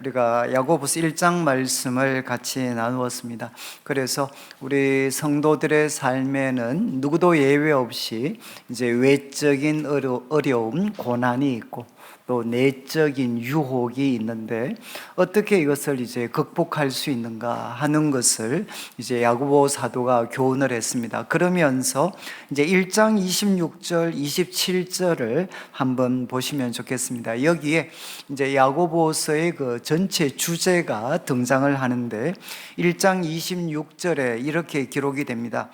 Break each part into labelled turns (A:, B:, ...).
A: 우리가 야고보서 1장 말씀을 같이 나누었습니다. 그래서 우리 성도들의 삶에는 누구도 예외 없이 이제 외적인 어려움, 고난이 있고 또 내적인 유혹이 있는데 어떻게 이것을 이제 극복할 수 있는가 하는 것을 이제 야고보 사도가 교훈을 했습니다. 그러면서 이제 1장 26절, 27절을 한번 보시면 좋겠습니다. 여기에 이제 야고보서의 그 전체 주제가 등장을 하는데 1장 26절에 이렇게 기록이 됩니다.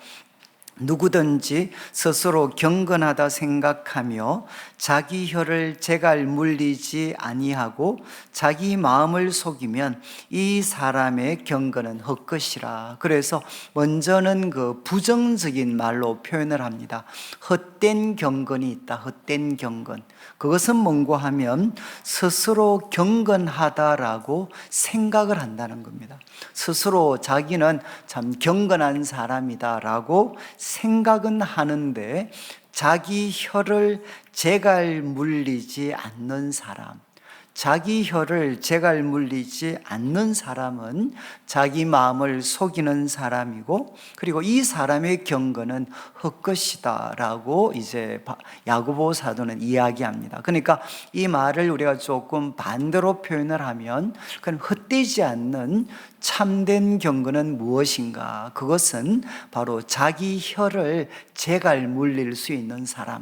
A: 누구든지 스스로 경건하다 생각하며 자기 혀를 제갈 물리지 아니하고 자기 마음을 속이면 이 사람의 경건은 헛것이라. 그래서 먼저는 그 부정적인 말로 표현을 합니다. 헛된 경건이 있다. 헛된 경건. 그것은 뭔고 하면 스스로 경건하다라고 생각을 한다는 겁니다. 스스로 자기는 참 경건한 사람이다라고 생각은 하는데 자기 혀를 제갈 물리지 않는 사람, 자기 혀를 제갈 물리지 않는 사람은 자기 마음을 속이는 사람이고, 그리고 이 사람의 경건은 헛것이다 라고 이제 야고보 사도는 이야기합니다. 그러니까 이 말을 우리가 조금 반대로 표현을 하면, 그럼 헛되지 않는 참된 경건은 무엇인가? 그것은 바로 자기 혀를 제갈 물릴 수 있는 사람,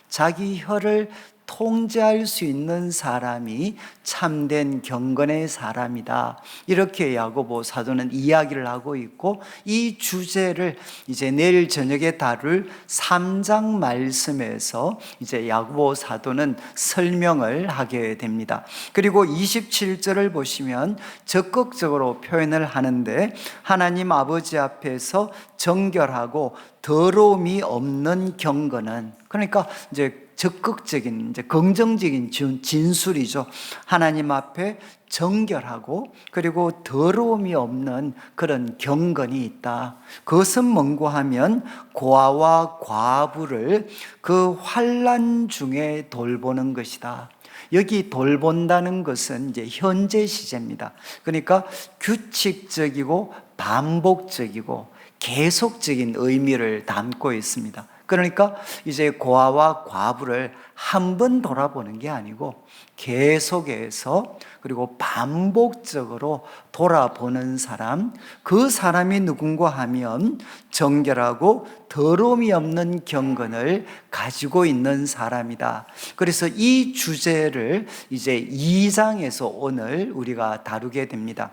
A: 자기 혀를 통제할 수 있는 사람이 참된 경건의 사람이다. 이렇게 야고보 사도는 이야기를 하고 있고, 이 주제를 이제 내일 저녁에 다룰 3장 말씀에서 이제 야고보 사도는 설명을 하게 됩니다. 그리고 27절을 보시면 적극적으로 표현을 하는데, 하나님 아버지 앞에서 정결하고 더러움이 없는 경건은, 그러니까 이제 적극적인, 이제 긍정적인 진술이죠. 하나님 앞에 정결하고 그리고 더러움이 없는 그런 경건이 있다. 그것은 뭔고 하면 고아와 과부를 그 환난 중에 돌보는 것이다. 여기 돌본다는 것은 이제 현재 시제입니다. 그러니까 규칙적이고 반복적이고 계속적인 의미를 담고 있습니다. 그러니까 이제 고아와 과부를 한 번 돌아보는 게 아니고 계속해서 그리고 반복적으로 돌아보는 사람, 그 사람이 누군가 하면 정결하고 더러움이 없는 경건을 가지고 있는 사람이다. 그래서 이 주제를 이제 2장에서 오늘 우리가 다루게 됩니다.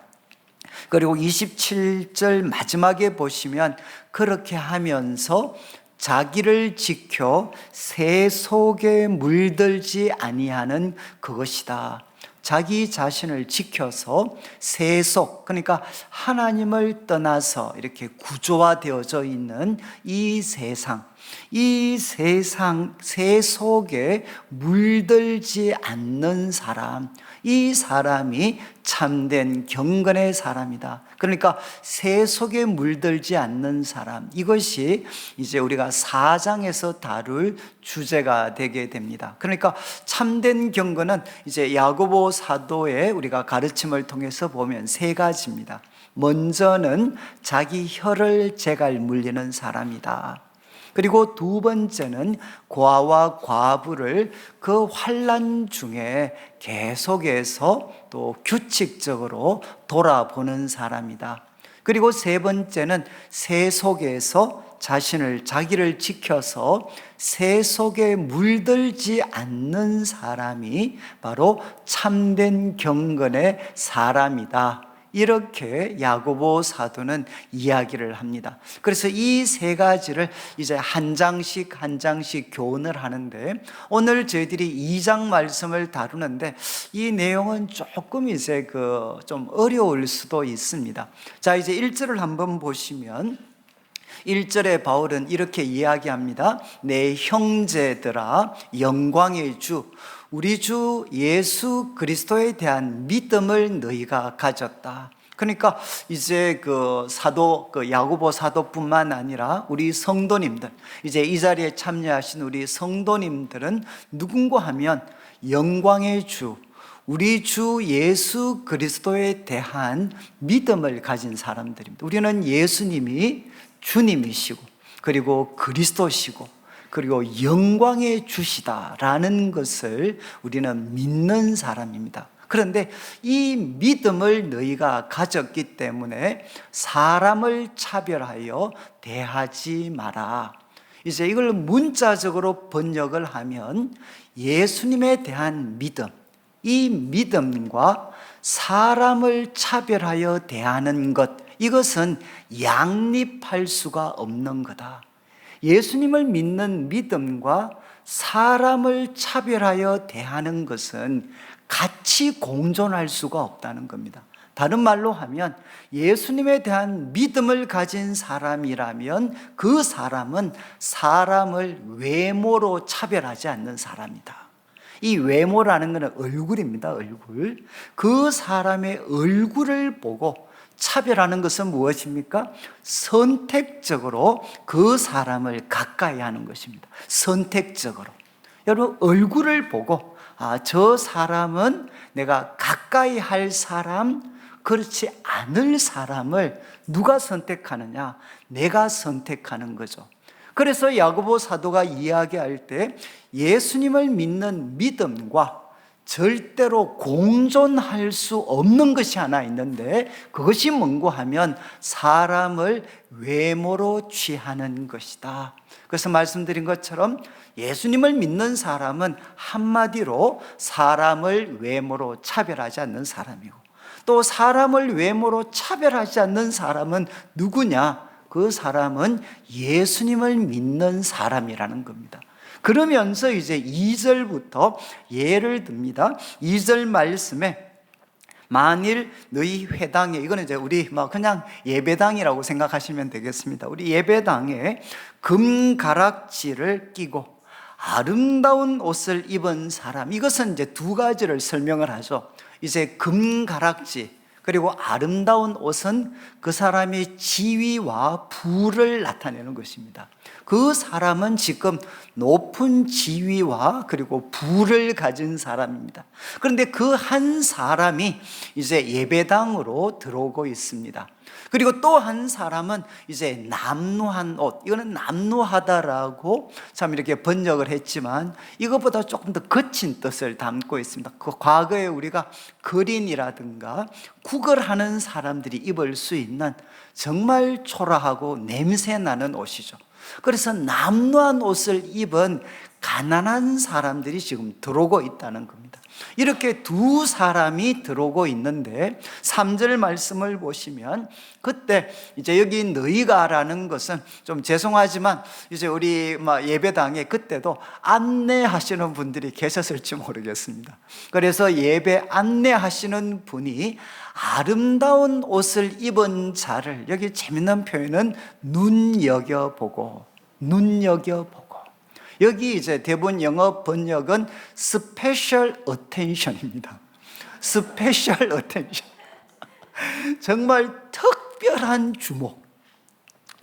A: 그리고 27절 마지막에 보시면 그렇게 하면서 자기를 지켜 새 속에 물들지 아니하는 그것이다. 자기 자신을 지켜서 새 속, 그러니까 하나님을 떠나서 이렇게 구조화되어져 있는 이 세상, 새 속에 물들지 않는 사람, 이 사람이 참된 경건의 사람이다. 그러니까 새 속에 물들지 않는 사람, 이것이 이제 우리가 4장에서 다룰 주제가 되게 됩니다. 그러니까 참된 경건은 이제 야고보 사도의 우리가 가르침을 통해서 보면 세 가지입니다. 먼저는 자기 혀를 제갈 물리는 사람이다. 그리고 두 번째는 고아와 과부를 그 환난 중에 계속해서 또 규칙적으로 돌아보는 사람이다. 그리고 세 번째는 새 속에서 자기를 지켜서 새 속에 물들지 않는 사람이 바로 참된 경건의 사람이다. 이렇게 야고보 사도는 이야기를 합니다. 그래서 이 세 가지를 이제 한 장씩 교훈을 하는데, 오늘 저희들이 2장 말씀을 다루는데 이 내용은 조금 이제 좀 어려울 수도 있습니다. 자, 이제 1절을 한번 보시면 1절에 바울은 이렇게 이야기합니다. 내 형제들아, 영광의 주 우리 주 예수 그리스도에 대한 믿음을 너희가 가졌다. 그러니까 이제 야고보 사도뿐만 아니라 우리 성도님들, 이제 이 자리에 참여하신 우리 성도님들은 누군가 하면 영광의 주, 우리 주 예수 그리스도에 대한 믿음을 가진 사람들입니다. 우리는 예수님이 주님이시고 그리고 그리스도시고 그리고 영광의 주시다라는 것을 우리는 믿는 사람입니다. 그런데 이 믿음을 너희가 가졌기 때문에 사람을 차별하여 대하지 마라. 이제 이걸 문자적으로 번역을 하면 예수님에 대한 믿음, 이 믿음과 사람을 차별하여 대하는 것, 이것은 양립할 수가 없는 거다. 예수님을 믿는 믿음과 사람을 차별하여 대하는 것은 같이 공존할 수가 없다는 겁니다. 다른 말로 하면 예수님에 대한 믿음을 가진 사람이라면 그 사람은 사람을 외모로 차별하지 않는 사람이다. 이 외모라는 것은 얼굴입니다. 얼굴. 그 사람의 얼굴을 보고 차별하는 것은 무엇입니까? 선택적으로 그 사람을 가까이 하는 것입니다. 선택적으로. 여러분, 얼굴을 보고 저 사람은 내가 가까이 할 사람, 그렇지 않을 사람을 누가 선택하느냐? 내가 선택하는 거죠. 그래서 야고보 사도가 이야기할 때 예수님을 믿는 믿음과 절대로 공존할 수 없는 것이 하나 있는데, 그것이 뭔고 하면 사람을 외모로 취하는 것이다. 그래서 말씀드린 것처럼 예수님을 믿는 사람은 한마디로 사람을 외모로 차별하지 않는 사람이고, 또 사람을 외모로 차별하지 않는 사람은 누구냐? 그 사람은 예수님을 믿는 사람이라는 겁니다. 그러면서 이제 2절부터 예를 듭니다. 2절 말씀에 만일 너희 회당에, 이거는 이제 우리 그냥 예배당이라고 생각하시면 되겠습니다. 우리 예배당에 금가락지를 끼고 아름다운 옷을 입은 사람, 이것은 이제 두 가지를 설명을 하죠. 이제 금가락지 그리고 아름다운 옷은 그 사람의 지위와 부를 나타내는 것입니다. 그 사람은 지금 높은 지위와 그리고 부를 가진 사람입니다. 그런데 그 한 사람이 이제 예배당으로 들어오고 있습니다. 그리고 또 한 사람은 이제 남루한 옷, 이거는 남루하다라고 참 이렇게 번역을 했지만 이것보다 조금 더 거친 뜻을 담고 있습니다. 그 과거에 우리가 거린이라든가 구걸하는 사람들이 입을 수 있는 정말 초라하고 냄새 나는 옷이죠. 그래서 남루한 옷을 입은 가난한 사람들이 지금 들어오고 있다는 겁니다. 이렇게 두 사람이 들어오고 있는데 3절 말씀을 보시면, 그때 이제 여기 너희가라는 것은 좀 죄송하지만 이제 우리 예배당에 그때도 안내하시는 분들이 계셨을지 모르겠습니다. 그래서 예배 안내하시는 분이 아름다운 옷을 입은 자를, 여기 재밌는 표현은 눈여겨보고, 여기 이제 대부분 영어 번역은 스페셜 어텐션입니다. 스페셜 어텐션. 정말 특별한 주목.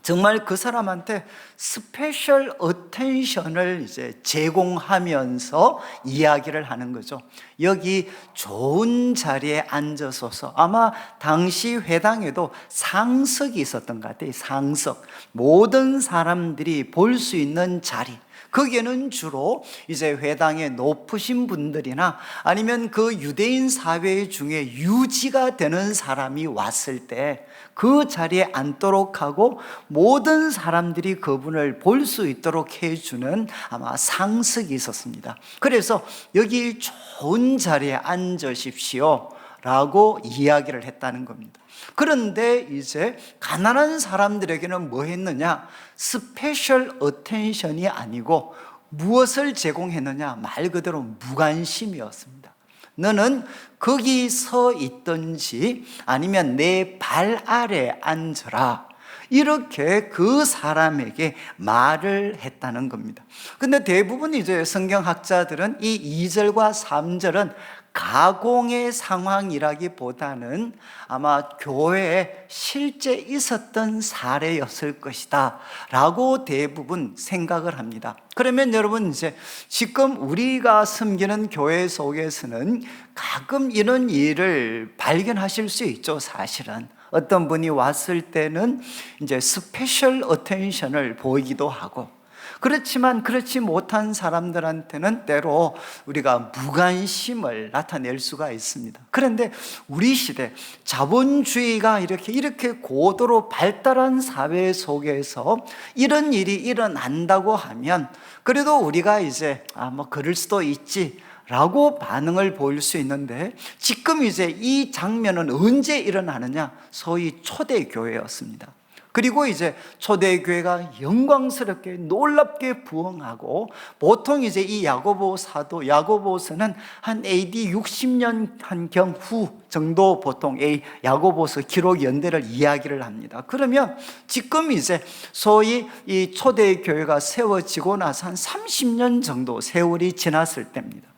A: 정말 그 사람한테 스페셜 어텐션을 이제 제공하면서 이야기를 하는 거죠. 여기 좋은 자리에 앉으소서. 아마 당시 회당에도 상석이 있었던 것 같아요. 상석. 모든 사람들이 볼 수 있는 자리. 거기에는 주로 이제 회당에 높으신 분들이나 아니면 그 유대인 사회 중에 유지가 되는 사람이 왔을 때 그 자리에 앉도록 하고 모든 사람들이 그분을 볼 수 있도록 해주는 아마 상석이 있었습니다. 그래서 여기 좋은 자리에 앉으십시오 라고 이야기를 했다는 겁니다. 그런데 이제 가난한 사람들에게는 뭐 했느냐? 스페셜 어텐션이 아니고 무엇을 제공했느냐? 말 그대로 무관심이었습니다. 너는 거기 서 있든지 아니면 내 발 아래 앉으라, 이렇게 그 사람에게 말을 했다는 겁니다. 근데 대부분 이제 성경학자들은 이 2절과 3절은 가공의 상황이라기보다는 아마 교회에 실제 있었던 사례였을 것이다 라고 대부분 생각을 합니다. 그러면 여러분, 이제 지금 우리가 섬기는 교회 속에서는 가끔 이런 일을 발견하실 수 있죠. 사실은 어떤 분이 왔을 때는 이제 스페셜 어텐션을 보이기도 하고, 그렇지만 그렇지 못한 사람들한테는 때로 우리가 무관심을 나타낼 수가 있습니다. 그런데 우리 시대 자본주의가 이렇게 고도로 발달한 사회 속에서 이런 일이 일어난다고 하면 그래도 우리가 이제 뭐 그럴 수도 있지 라고 반응을 보일 수 있는데, 지금 이제 이 장면은 언제 일어나느냐? 소위 초대교회였습니다. 그리고 이제 초대교회가 영광스럽게 놀랍게 부흥하고, 보통 이제 이 야고보 사도, 야고보서는 한 AD 60년 한경 후 정도 보통 야고보서 기록 연대를 이야기를 합니다. 그러면 지금 이제 소위 이 초대교회가 세워지고 나서 한 30년 정도 세월이 지났을 때입니다.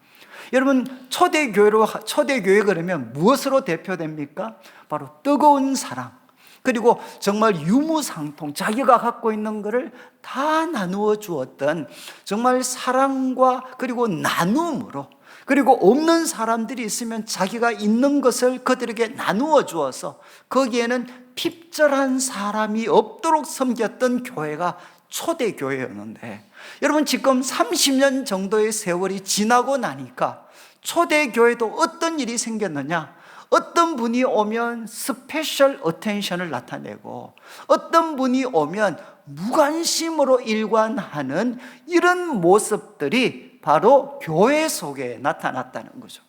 A: 여러분, 초대교회 그러면 무엇으로 대표됩니까? 바로 뜨거운 사랑, 그리고 정말 유무상통, 자기가 갖고 있는 것을 다 나누어 주었던 정말 사랑과 그리고 나눔으로, 그리고 없는 사람들이 있으면 자기가 있는 것을 그들에게 나누어 주어서 거기에는 핍절한 사람이 없도록 섬겼던 교회가 초대교회였는데, 여러분 지금 30년 정도의 세월이 지나고 나니까 초대교회도 어떤 일이 생겼느냐? 어떤 분이 오면 스페셜 어텐션을 나타내고, 어떤 분이 오면 무관심으로 일관하는 이런 모습들이 바로 교회 속에 나타났다는 거죠.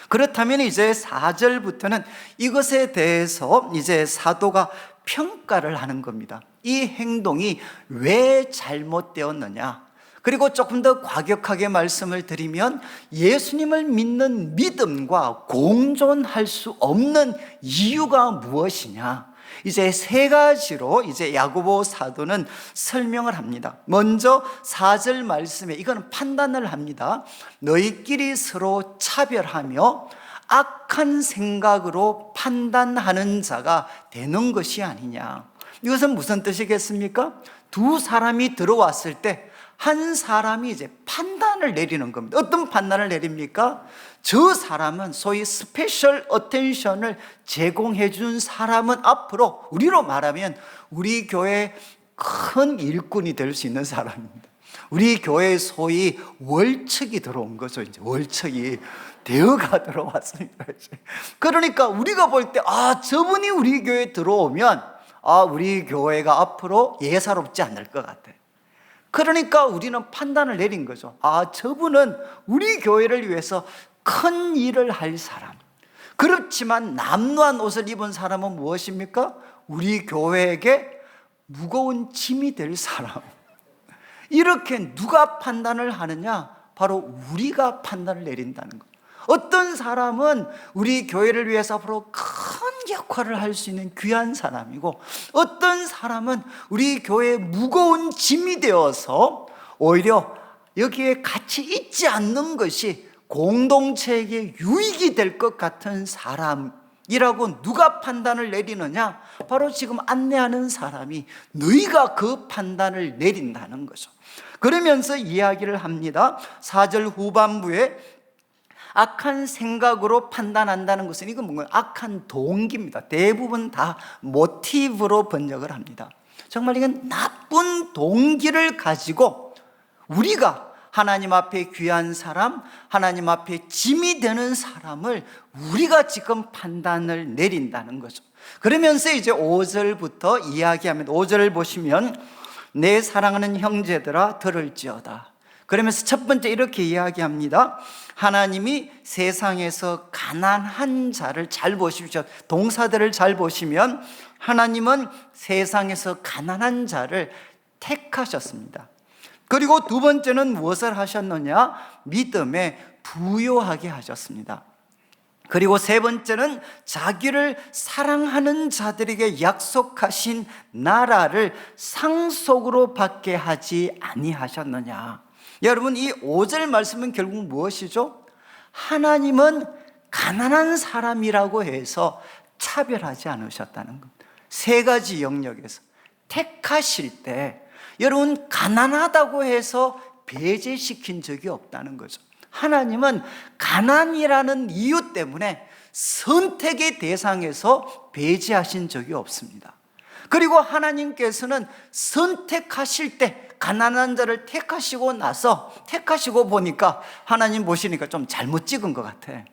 A: 그렇다면 이제 4절부터는 이것에 대해서 이제 사도가 평가를 하는 겁니다. 이 행동이 왜 잘못되었느냐? 그리고 조금 더 과격하게 말씀을 드리면, 예수님을 믿는 믿음과 공존할 수 없는 이유가 무엇이냐? 이제 세 가지로 이제 야고보 사도는 설명을 합니다. 먼저 4절 말씀에 이거는 판단을 합니다. 너희끼리 서로 차별하며 악한 생각으로 판단하는 자가 되는 것이 아니냐. 이것은 무슨 뜻이겠습니까? 두 사람이 들어왔을 때 한 사람이 이제 판단을 내리는 겁니다. 어떤 판단을 내립니까? 저 사람은 소위 스페셜 어텐션을 제공해 준 사람은 앞으로, 우리로 말하면 우리 교회 큰 일꾼이 될 수 있는 사람입니다. 우리 교회에 소위 월척이 들어온 거죠. 이제 월척이 대어가 들어왔습니다. 그러니까 우리가 볼 때 저분이 우리 교회에 들어오면 우리 교회가 앞으로 예사롭지 않을 것 같아요. 그러니까 우리는 판단을 내린 거죠. 저분은 우리 교회를 위해서 큰 일을 할 사람. 그렇지만 남루한 옷을 입은 사람은 무엇입니까? 우리 교회에게 무거운 짐이 될 사람. 이렇게 누가 판단을 하느냐? 바로 우리가 판단을 내린다는 거예요. 어떤 사람은 우리 교회를 위해서 앞으로 큰 역할을 할 수 있는 귀한 사람이고, 어떤 사람은 우리 교회에 무거운 짐이 되어서 오히려 여기에 같이 있지 않는 것이 공동체에게 유익이 될 것 같은 사람이라고 누가 판단을 내리느냐? 바로 지금 안내하는 사람이, 너희가 그 판단을 내린다는 거죠. 그러면서 이야기를 합니다. 4절 후반부에 악한 생각으로 판단한다는 것은, 이건 뭔가 악한 동기입니다. 대부분 다 모티브로 번역을 합니다. 정말 이건 나쁜 동기를 가지고 우리가 하나님 앞에 귀한 사람, 하나님 앞에 짐이 되는 사람을 우리가 지금 판단을 내린다는 거죠. 그러면서 이제 5절부터 이야기합니다. 5절을 보시면 내 사랑하는 형제들아 들을지어다. 그러면서 첫 번째 이렇게 이야기합니다. 하나님이 세상에서 가난한 자를, 잘 보십시오. 동사들을 잘 보시면 하나님은 세상에서 가난한 자를 택하셨습니다. 그리고 두 번째는 무엇을 하셨느냐? 믿음에 부요하게 하셨습니다. 그리고 세 번째는 자기를 사랑하는 자들에게 약속하신 나라를 상속으로 받게 하지 아니하셨느냐. 여러분, 이 5절 말씀은 결국 무엇이죠? 하나님은 가난한 사람이라고 해서 차별하지 않으셨다는 겁니다. 세 가지 영역에서 택하실 때 여러분 가난하다고 해서 배제시킨 적이 없다는 거죠. 하나님은 가난이라는 이유 때문에 선택의 대상에서 배제하신 적이 없습니다. 그리고 하나님께서는 선택하실 때 가난한 자를 택하시고 나서 택하시고 보니까 하나님 보시니까 좀 잘못 찍은 것 같아.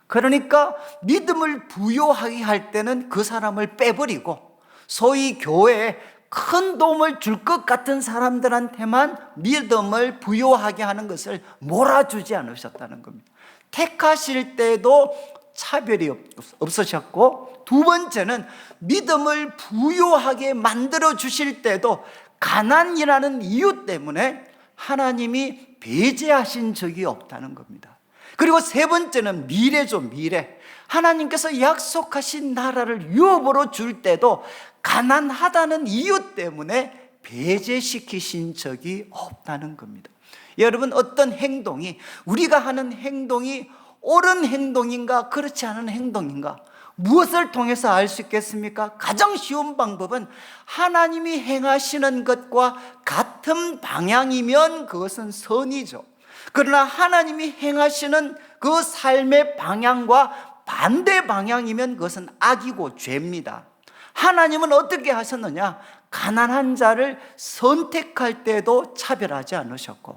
A: 그러니까 믿음을 부요하게 할 때는 그 사람을 빼버리고 소위 교회에 큰 도움을 줄 것 같은 사람들한테만 믿음을 부요하게 하는 것을 몰아주지 않으셨다는 겁니다. 택하실 때도 차별이 없으셨고, 두 번째는 믿음을 부요하게 만들어 주실 때도 가난이라는 이유 때문에 하나님이 배제하신 적이 없다는 겁니다. 그리고 세 번째는 미래죠, 미래. 하나님께서 약속하신 나라를 유업으로 줄 때도 가난하다는 이유 때문에 배제시키신 적이 없다는 겁니다. 여러분, 어떤 행동이, 우리가 하는 행동이 옳은 행동인가 그렇지 않은 행동인가, 무엇을 통해서 알 수 있겠습니까? 가장 쉬운 방법은 하나님이 행하시는 것과 같은 방향이면 그것은 선이죠. 그러나 하나님이 행하시는 그 삶의 방향과 반대 방향이면 그것은 악이고 죄입니다. 하나님은 어떻게 하셨느냐? 가난한 자를 선택할 때도 차별하지 않으셨고,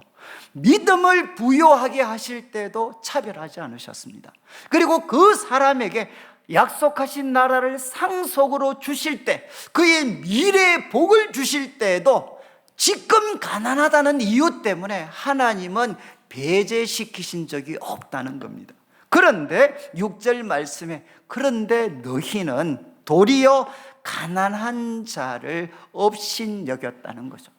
A: 믿음을 부요하게 하실 때도 차별하지 않으셨습니다. 그리고 그 사람에게 약속하신 나라를 상속으로 주실 때, 그의 미래의 복을 주실 때에도 지금 가난하다는 이유 때문에 하나님은 배제시키신 적이 없다는 겁니다. 그런데 6절 말씀에 그런데 너희는 도리어 가난한 자를 업신여겼다는 거죠.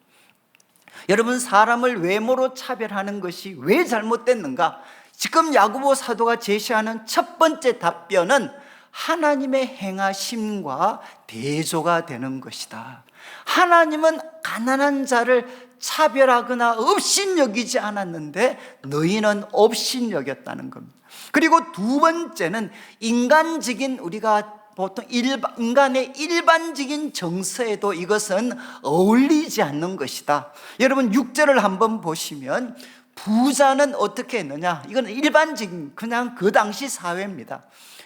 A: 여러분, 사람을 외모로 차별하는 것이 왜 잘못됐는가? 지금 야고보 사도가 제시하는 첫 번째 답변은 하나님의 행하심과 대조가 되는 것이다. 하나님은 가난한 자를 차별하거나 업신여기지 않았는데 너희는 업신여겼다는 겁니다. 그리고 두 번째는 인간적인, 우리가 보통 인간의 일반적인 정서에도 이것은 어울리지 않는 것이다. 여러분, 6절을 한번 보시면 부자는 어떻게 했느냐? 이건 일반적인 그냥 그 당시 사회입니다.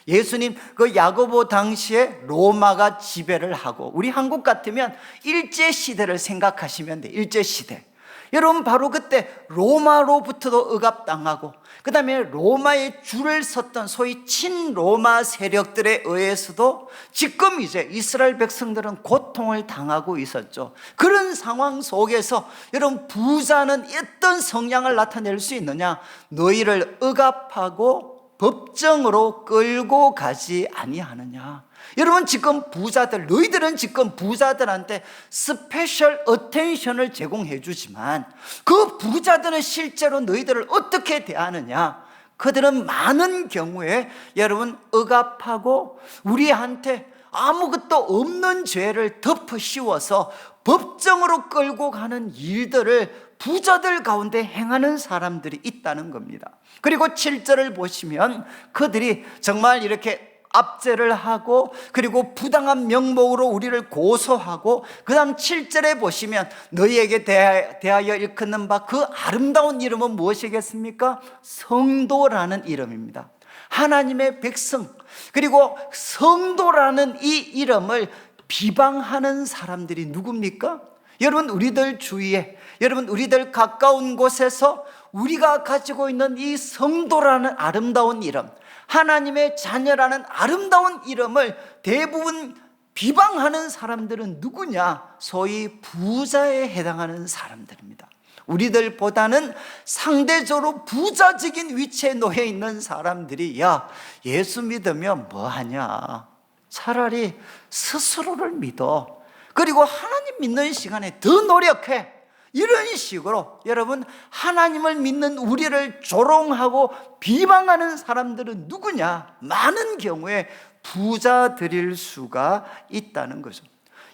A: 예수님 그 야고보 당시에 로마가 지배를 하고, 우리 한국 같으면 일제시대를 생각하시면 돼요. 일제시대. 여러분, 바로 그때 로마로부터도 억압당하고, 그 다음에 로마에 줄을 섰던 소위 친로마 세력들에 의해서도 지금 이제 이스라엘 백성들은 고통을 당하고 있었죠. 그런 상황 속에서 여러분, 부자는 어떤 성향을 나타낼 수 있느냐? 너희를 억압하고 법정으로 끌고 가지 아니하느냐. 여러분, 지금 부자들, 너희들은 지금 부자들한테 스페셜 어텐션을 제공해 주지만 그 부자들은 실제로 너희들을 어떻게 대하느냐? 그들은 많은 경우에 여러분 억압하고 우리한테 아무것도 없는 죄를 덮어 씌워서 법정으로 끌고 가는 일들을 부자들 가운데 행하는 사람들이 있다는 겁니다. 그리고 7절을 보시면 그들이 정말 이렇게 압제를 하고, 그리고 부당한 명목으로 우리를 고소하고, 그 다음 7절에 보시면 너희에게 대하여 일컫는 바 그 아름다운 이름은 무엇이겠습니까? 성도라는 이름입니다. 하나님의 백성, 그리고 성도라는 이 이름을 비방하는 사람들이 누굽니까? 여러분, 우리들 주위에, 여러분 우리들 가까운 곳에서 우리가 가지고 있는 이 성도라는 아름다운 이름, 하나님의 자녀라는 아름다운 이름을 대부분 비방하는 사람들은 누구냐? 소위 부자에 해당하는 사람들입니다. 우리들보다는 상대적으로 부자적인 위치에 놓여 있는 사람들이, 야, 예수 믿으면 뭐하냐? 차라리 스스로를 믿어. 그리고 하나님 믿는 시간에 더 노력해. 이런 식으로 여러분, 하나님을 믿는 우리를 조롱하고 비방하는 사람들은 누구냐? 많은 경우에 부자들일 수가 있다는 거죠.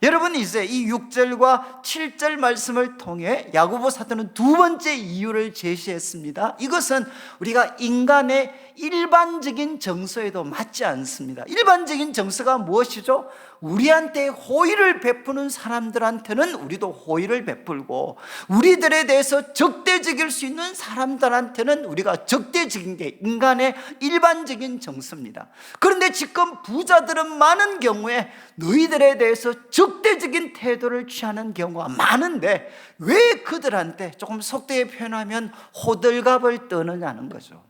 A: 여러분, 이제 이 6절과 7절 말씀을 통해 야고보 사도는 두 번째 이유를 제시했습니다. 이것은 우리가 인간의 일반적인 정서에도 맞지 않습니다. 일반적인 정서가 무엇이죠? 우리한테 호의를 베푸는 사람들한테는 우리도 호의를 베풀고, 우리들에 대해서 적대적일 수 있는 사람들한테는 우리가 적대적인 게 인간의 일반적인 정서입니다. 그런데 지금 부자들은 많은 경우에 너희들에 대해서 적대적인 태도를 취하는 경우가 많은데 왜 그들한테 조금 속되게 표현하면 호들갑을 떠느냐는 거죠.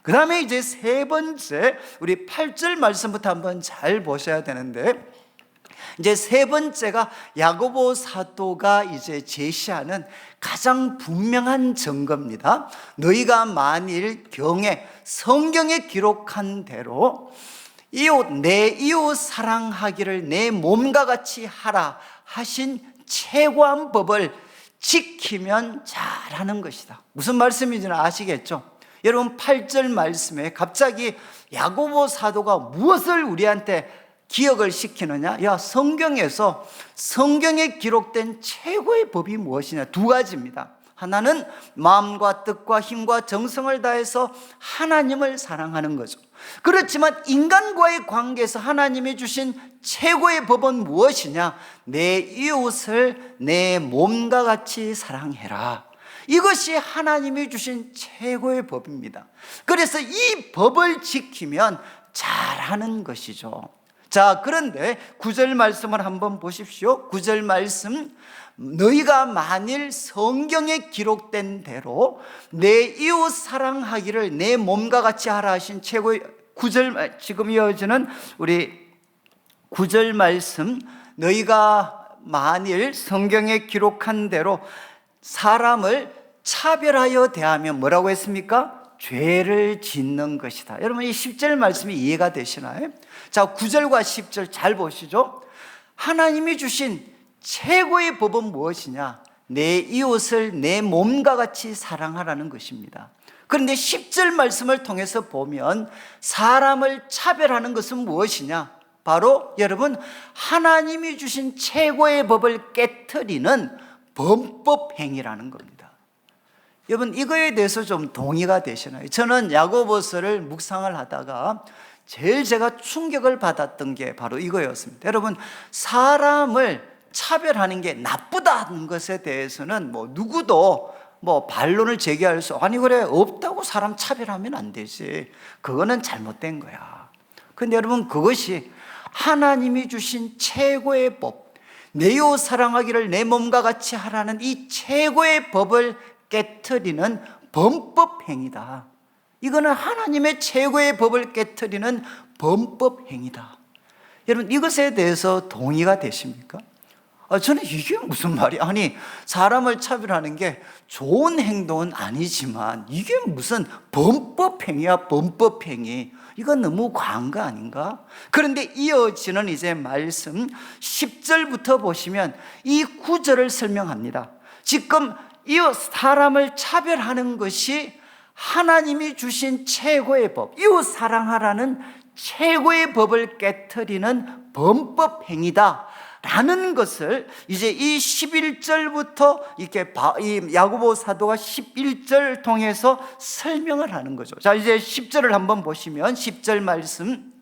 A: 그 다음에 이제 세 번째, 우리 8절 말씀부터 한번 잘 보셔야 되는데, 이제 세 번째가 야고보 사도가 이제 제시하는 가장 분명한 증거입니다. 너희가 만일 경에 성경에 기록한 대로 내 이웃 사랑하기를 내 몸과 같이 하라 하신 최고한 법을 지키면 잘하는 것이다. 무슨 말씀인지는 아시겠죠? 여러분, 8절 말씀에 갑자기 야고보 사도가 무엇을 우리한테 기억을 시키느냐? 야, 성경에서 성경에 기록된 최고의 법이 무엇이냐? 두 가지입니다. 하나는 마음과 뜻과 힘과 정성을 다해서 하나님을 사랑하는 거죠. 그렇지만 인간과의 관계에서 하나님이 주신 최고의 법은 무엇이냐? 내 이웃을 내 몸과 같이 사랑해라. 이것이 하나님이 주신 최고의 법입니다. 그래서 이 법을 지키면 잘하는 것이죠. 자, 그런데 9절 말씀을 한번 보십시오. 9절 말씀, 너희가 만일 성경에 기록된 대로 내 이웃 사랑하기를 내 몸과 같이 하라 하신 최고의 9절, 지금 이어지는 우리 9절 말씀, 너희가 만일 성경에 기록한 대로 사람을 차별하여 대하면 뭐라고 했습니까? 죄를 짓는 것이다. 여러분, 이 10절 말씀이 이해가 되시나요? 자, 9절과 10절 잘 보시죠. 하나님이 주신 최고의 법은 무엇이냐? 내 이웃을 내 몸과 같이 사랑하라는 것입니다. 그런데 10절 말씀을 통해서 보면 사람을 차별하는 것은 무엇이냐? 바로 여러분, 하나님이 주신 최고의 법을 깨트리는 범법 행위라는 겁니다. 여러분, 이거에 대해서 좀 동의가 되시나요? 저는 야고보서를 묵상을 하다가 제일 제가 충격을 받았던 게 바로 이거였습니다. 여러분, 사람을 차별하는 게 나쁘다는 것에 대해서는 누구도 반론을 제기할 수, 아니 그래, 없다고 사람 차별하면 안 되지, 그거는 잘못된 거야. 근데 여러분, 그것이 하나님이 주신 최고의 법, 내 이웃 사랑하기를 내 몸과 같이 하라는 이 최고의 법을 깨트리는 범법 행위다. 이거는 하나님의 최고의 법을 깨트리는 범법 행위다. 여러분, 이것에 대해서 동의가 되십니까? 저는 이게 무슨 말이야? 아니, 사람을 차별하는 게 좋은 행동은 아니지만 이게 무슨 범법 행위야, 범법 행위. 이건 너무 과한 거 아닌가? 그런데 이어지는 이제 말씀 10절부터 보시면 이 9절을 설명합니다. 지금 이 사람을 차별하는 것이 하나님이 주신 최고의 법, 이웃 사랑하라는 최고의 법을 깨트리는 범법 행위다 라는 것을 이제 이 11절부터 이렇게 이 야고보 사도가 11절 통해서 설명을 하는 거죠. 자, 이제 10절을 한번 보시면 10절 말씀,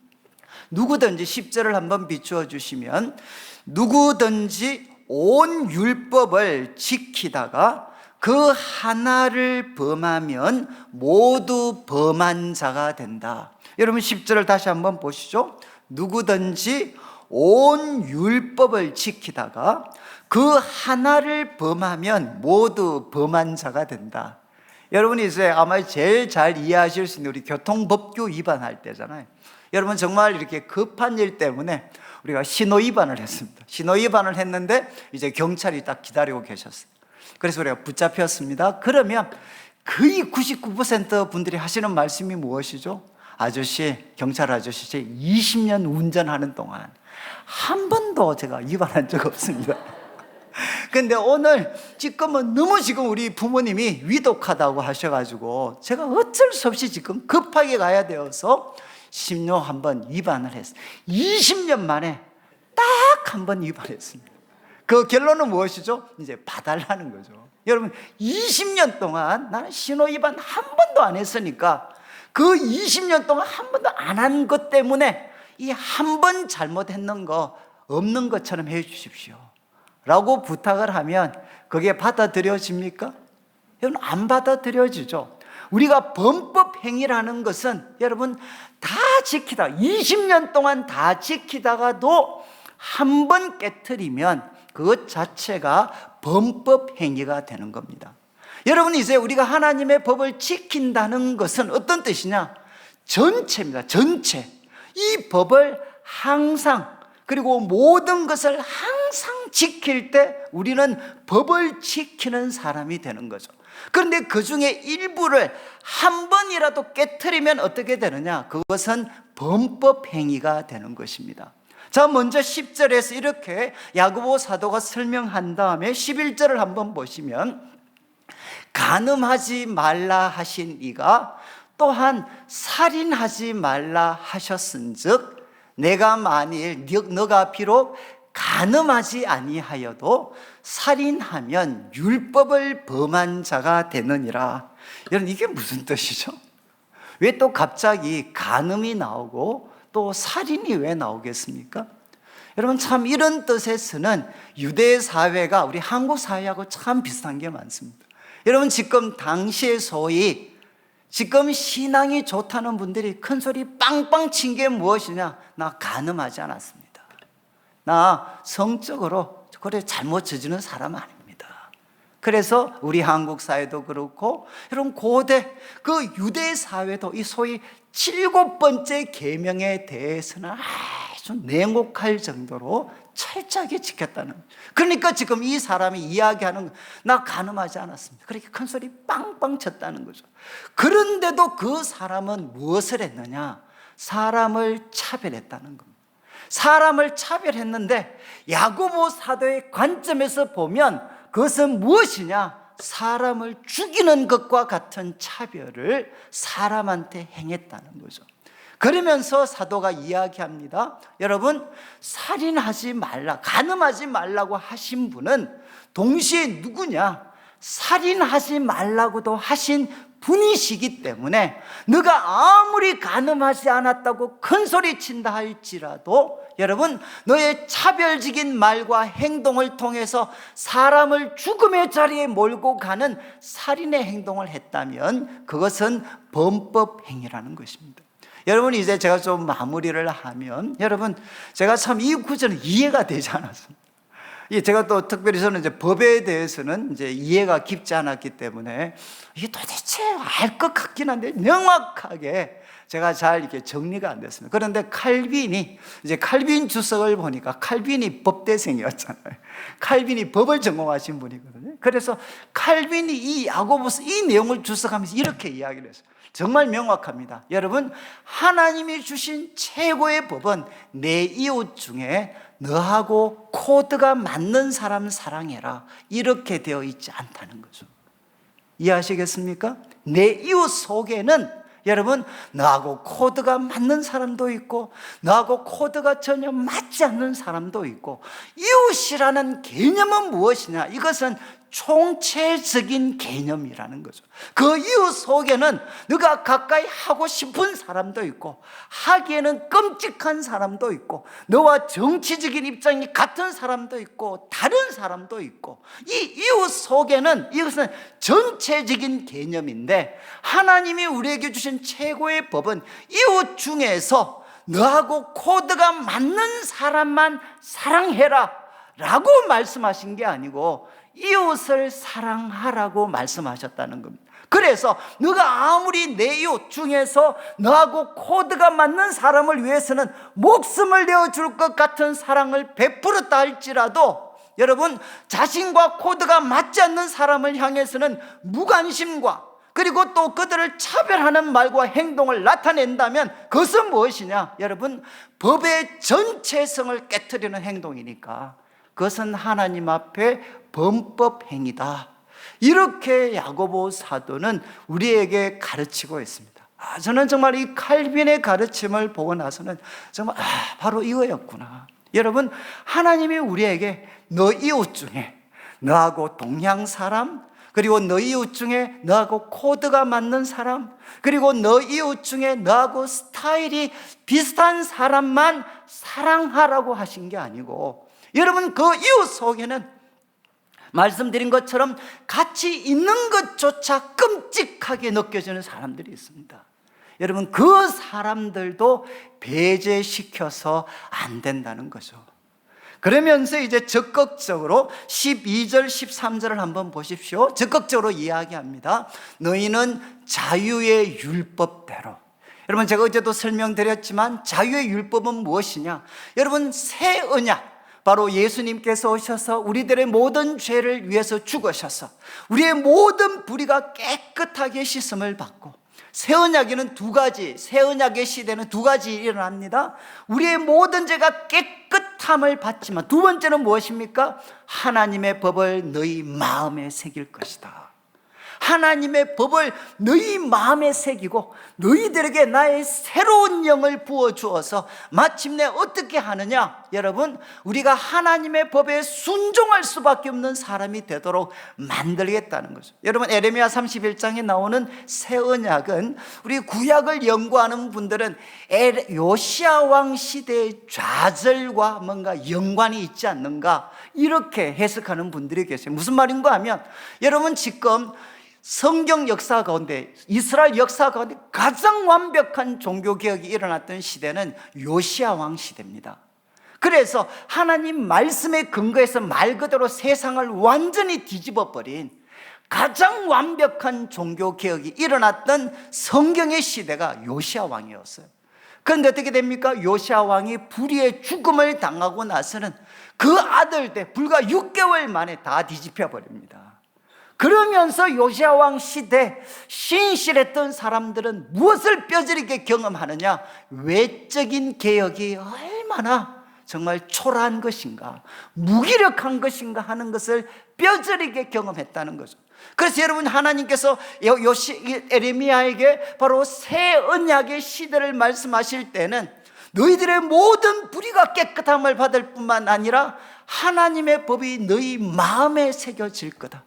A: 누구든지 10절을 한번 비추어 주시면, 누구든지 온 율법을 지키다가 그 하나를 범하면 모두 범한 자가 된다. 여러분, 10절을 다시 한번 보시죠. 누구든지 온 율법을 지키다가 그 하나를 범하면 모두 범한 자가 된다. 여러분이 이제 아마 제일 잘 이해하실 수 있는 우리 교통법규 위반할 때잖아요. 여러분, 정말 이렇게 급한 일 때문에 우리가 신호 위반을 했습니다. 신호 위반을 했는데 이제 경찰이 딱 기다리고 계셨어요. 그래서 우리가 붙잡혔습니다. 그러면 거의 99% 분들이 하시는 말씀이 무엇이죠? 아저씨, 경찰 아저씨, 제 20년 운전하는 동안 한 번도 제가 위반한 적 없습니다. 근데 오늘 지금은 너무 우리 부모님이 위독하다고 하셔가지고 제가 어쩔 수 없이 지금 급하게 가야 되어서 신호 한번 위반을 했어요. 20년 만에 딱 한 번 위반했습니다. 그 결론은 무엇이죠? 이제 봐달라는 거죠. 여러분, 20년 동안 나는 신호 위반 한 번도 안 했으니까 그 20년 동안 한 번도 안 한 것 때문에 이 한 번 잘못했는 거 없는 것처럼 해 주십시오 라고 부탁을 하면 그게 받아들여집니까? 여러분, 안 받아들여지죠. 우리가 범법 행위라는 것은 여러분 다 지키다 20년 동안 다 지키다가도 한 번 깨트리면 그것 자체가 범법 행위가 되는 겁니다. 여러분, 이제 우리가 하나님의 법을 지킨다는 것은 어떤 뜻이냐? 전체입니다. 전체. 이 법을 항상, 그리고 모든 것을 항상 지킬 때 우리는 법을 지키는 사람이 되는 거죠. 그런데 그 중에 일부를 한 번이라도 깨트리면 어떻게 되느냐? 그것은 범법 행위가 되는 것입니다. 자, 먼저 10절에서 이렇게 야고보 사도가 설명한 다음에 11절을 한번 보시면, 간음하지 말라 하신 이가 또한 살인하지 말라 하셨은즉 내가 만일 너가 비록 간음하지 아니하여도 살인하면 율법을 범한 자가 되느니라. 여러분, 이게 무슨 뜻이죠? 왜 또 갑자기 간음이 나오고 또 살인이 왜 나오겠습니까? 여러분, 참 이런 뜻에서는 유대 사회가 우리 한국 사회하고 참 비슷한 게 많습니다. 여러분, 지금 당시에 소위 지금 신앙이 좋다는 분들이 큰 소리 빵빵 친 게 무엇이냐? 나 간음하지 않았습니다. 나 성적으로 그래 잘못 저지른 사람 아닙니다. 그래서 우리 한국 사회도 그렇고 여러분 고대 그 유대 사회도 이 소위 7번째 계명에 대해서는 아주 냉혹할 정도로 철저하게 지켰다는 거예요. 그러니까 지금 이 사람이 이야기하는 나 간음하지 않았습니다. 그렇게 큰 소리 빵빵 쳤다는 거죠. 그런데도 그 사람은 무엇을 했느냐? 사람을 차별했다는 겁니다. 사람을 차별했는데 야고보 사도의 관점에서 보면 그것은 무엇이냐? 사람을 죽이는 것과 같은 차별을 사람한테 행했다는 거죠. 그러면서 사도가 이야기합니다. 여러분, 살인하지 말라, 간음하지 말라고 하신 분은 동시에 누구냐? 살인하지 말라고도 하신 분이시기 때문에 너가 아무리 간음하지 않았다고 큰 소리 친다 할지라도 여러분, 너의 차별적인 말과 행동을 통해서 사람을 죽음의 자리에 몰고 가는 살인의 행동을 했다면 그것은 범법 행위라는 것입니다. 여러분, 이제 제가 좀 마무리를 하면, 여러분, 제가 참 이 구절은 이해가 되지 않았습니다. 제가 또 특별히 저는 이제 법에 대해서는 이제 이해가 깊지 않았기 때문에 이게 도대체 알 것 같긴 한데 명확하게 제가 잘 이렇게 정리가 안 됐습니다. 그런데 칼빈이, 이제 칼빈 주석을 보니까 칼빈이 법대생이었잖아요. 칼빈이 법을 전공하신 분이거든요. 그래서 칼빈이 이 야고보서 이 내용을 주석하면서 이렇게 이야기를 했어요. 정말 명확합니다. 여러분, 하나님이 주신 최고의 법은 내 이웃 중에 너하고 코드가 맞는 사람 사랑해라, 이렇게 되어 있지 않다는 거죠. 이해하시겠습니까? 내 이웃 속에는 여러분, 너하고 코드가 맞는 사람도 있고 너하고 코드가 전혀 맞지 않는 사람도 있고, 이웃이라는 개념은 무엇이냐? 이것은 총체적인 개념이라는 거죠. 그 이웃 속에는 너가 가까이 하고 싶은 사람도 있고 하기에는 끔찍한 사람도 있고 너와 정치적인 입장이 같은 사람도 있고 다른 사람도 있고, 이 이웃 속에는 이것은 전체적인 개념인데 하나님이 우리에게 주신 최고의 법은 이웃 중에서 너하고 코드가 맞는 사람만 사랑해라 라고 말씀하신 게 아니고 이웃을 사랑하라고 말씀하셨다는 겁니다. 그래서 너가 아무리 내 이웃 중에서 너하고 코드가 맞는 사람을 위해서는 목숨을 내어줄 것 같은 사랑을 베풀었다 할지라도 여러분, 자신과 코드가 맞지 않는 사람을 향해서는 무관심과 그리고 또 그들을 차별하는 말과 행동을 나타낸다면 그것은 무엇이냐? 여러분, 법의 전체성을 깨트리는 행동이니까 그것은 하나님 앞에 범법 행위다, 이렇게 야고보 사도는 우리에게 가르치고 있습니다. 저는 정말 이 칼빈의 가르침을 보고 나서는 정말 바로 이거였구나. 여러분, 하나님이 우리에게 너 이웃 중에 너하고 동양 사람, 그리고 너 이웃 중에 너하고 코드가 맞는 사람, 그리고 너 이웃 중에 너하고 스타일이 비슷한 사람만 사랑하라고 하신 게 아니고, 여러분, 그 이웃 속에는 말씀드린 것처럼 같이 있는 것조차 끔찍하게 느껴지는 사람들이 있습니다. 여러분, 그 사람들도 배제시켜서 안 된다는 거죠. 그러면서 이제 적극적으로 12절 13절을 한번 보십시오. 적극적으로 이야기합니다. 너희는 자유의 율법대로. 여러분, 제가 어제도 설명드렸지만 자유의 율법은 무엇이냐? 여러분, 새 언약, 바로 예수님께서 오셔서 우리들의 모든 죄를 위해서 죽으셔서 우리의 모든 불의가 깨끗하게 씻음을 받고, 새 언약에는 두 가지, 새 언약의 시대는 두 가지 일어납니다. 우리의 모든 죄가 깨끗함을 받지만 두 번째는 무엇입니까? 하나님의 법을 너희 마음에 새길 것이다. 하나님의 법을 너희 마음에 새기고 너희들에게 나의 새로운 영을 부어주어서 마침내 어떻게 하느냐? 여러분, 우리가 하나님의 법에 순종할 수밖에 없는 사람이 되도록 만들겠다는 거죠. 여러분, 에레미야 31장에 나오는 새 언약은 우리 구약을 연구하는 분들은 요시야 왕 시대의 좌절과 뭔가 연관이 있지 않는가, 이렇게 해석하는 분들이 계세요. 무슨 말인가 하면, 여러분, 지금 성경 역사 가운데, 이스라엘 역사 가운데 가장 완벽한 종교개혁이 일어났던 시대는 요시야 왕 시대입니다. 그래서 하나님 말씀에 근거해서 말 그대로 세상을 완전히 뒤집어버린 가장 완벽한 종교개혁이 일어났던 성경의 시대가 요시야 왕이었어요. 그런데 어떻게 됩니까? 요시야 왕이 불의의 죽음을 당하고 나서는 그 아들들 불과 6개월 만에 다 뒤집혀 버립니다. 그러면서 요시야 왕 시대 신실했던 사람들은 무엇을 뼈저리게 경험하느냐? 외적인 개혁이 얼마나 정말 초라한 것인가, 무기력한 것인가 하는 것을 뼈저리게 경험했다는 거죠. 그래서 여러분, 하나님께서 에레미야에게 바로 새 언약의 시대를 말씀하실 때는 너희들의 모든 불의가 깨끗함을 받을 뿐만 아니라 하나님의 법이 너희 마음에 새겨질 거다.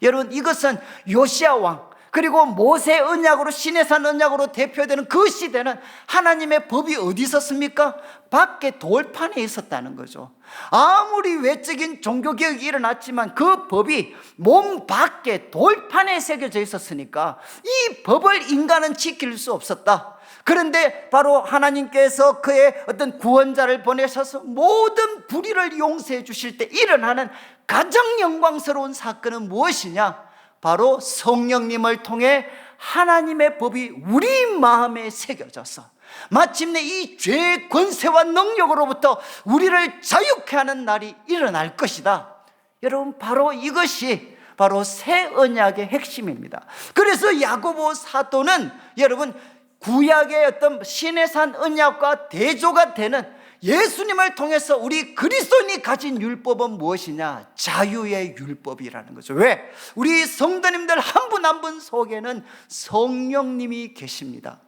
A: 여러분, 이것은 요시야 왕, 그리고 모세 언약으로, 시내산 언약으로 대표되는 그 시대는 하나님의 법이 어디 있었습니까? 밖에 돌판에 있었다는 거죠. 아무리 외적인 종교개혁이 일어났지만 그 법이 몸 밖에 돌판에 새겨져 있었으니까 이 법을 인간은 지킬 수 없었다. 그런데 바로 하나님께서 그의 어떤 구원자를 보내셔서 모든 불의를 용서해 주실 때 일어나는 가장 영광스러운 사건은 무엇이냐? 바로 성령님을 통해 하나님의 법이 우리 마음에 새겨져서 마침내 이 죄의 권세와 능력으로부터 우리를 자유케 하는 날이 일어날 것이다. 여러분, 바로 이것이 바로 새 언약의 핵심입니다. 그래서 야고보 사도는 여러분, 구약의 어떤 시내산 언약과 대조가 되는 예수님을 통해서 우리 그리스도인이 가진 율법은 무엇이냐? 자유의 율법이라는 거죠. 왜? 우리 성도님들 한 분 한 분 속에는 성령님이 계십니다.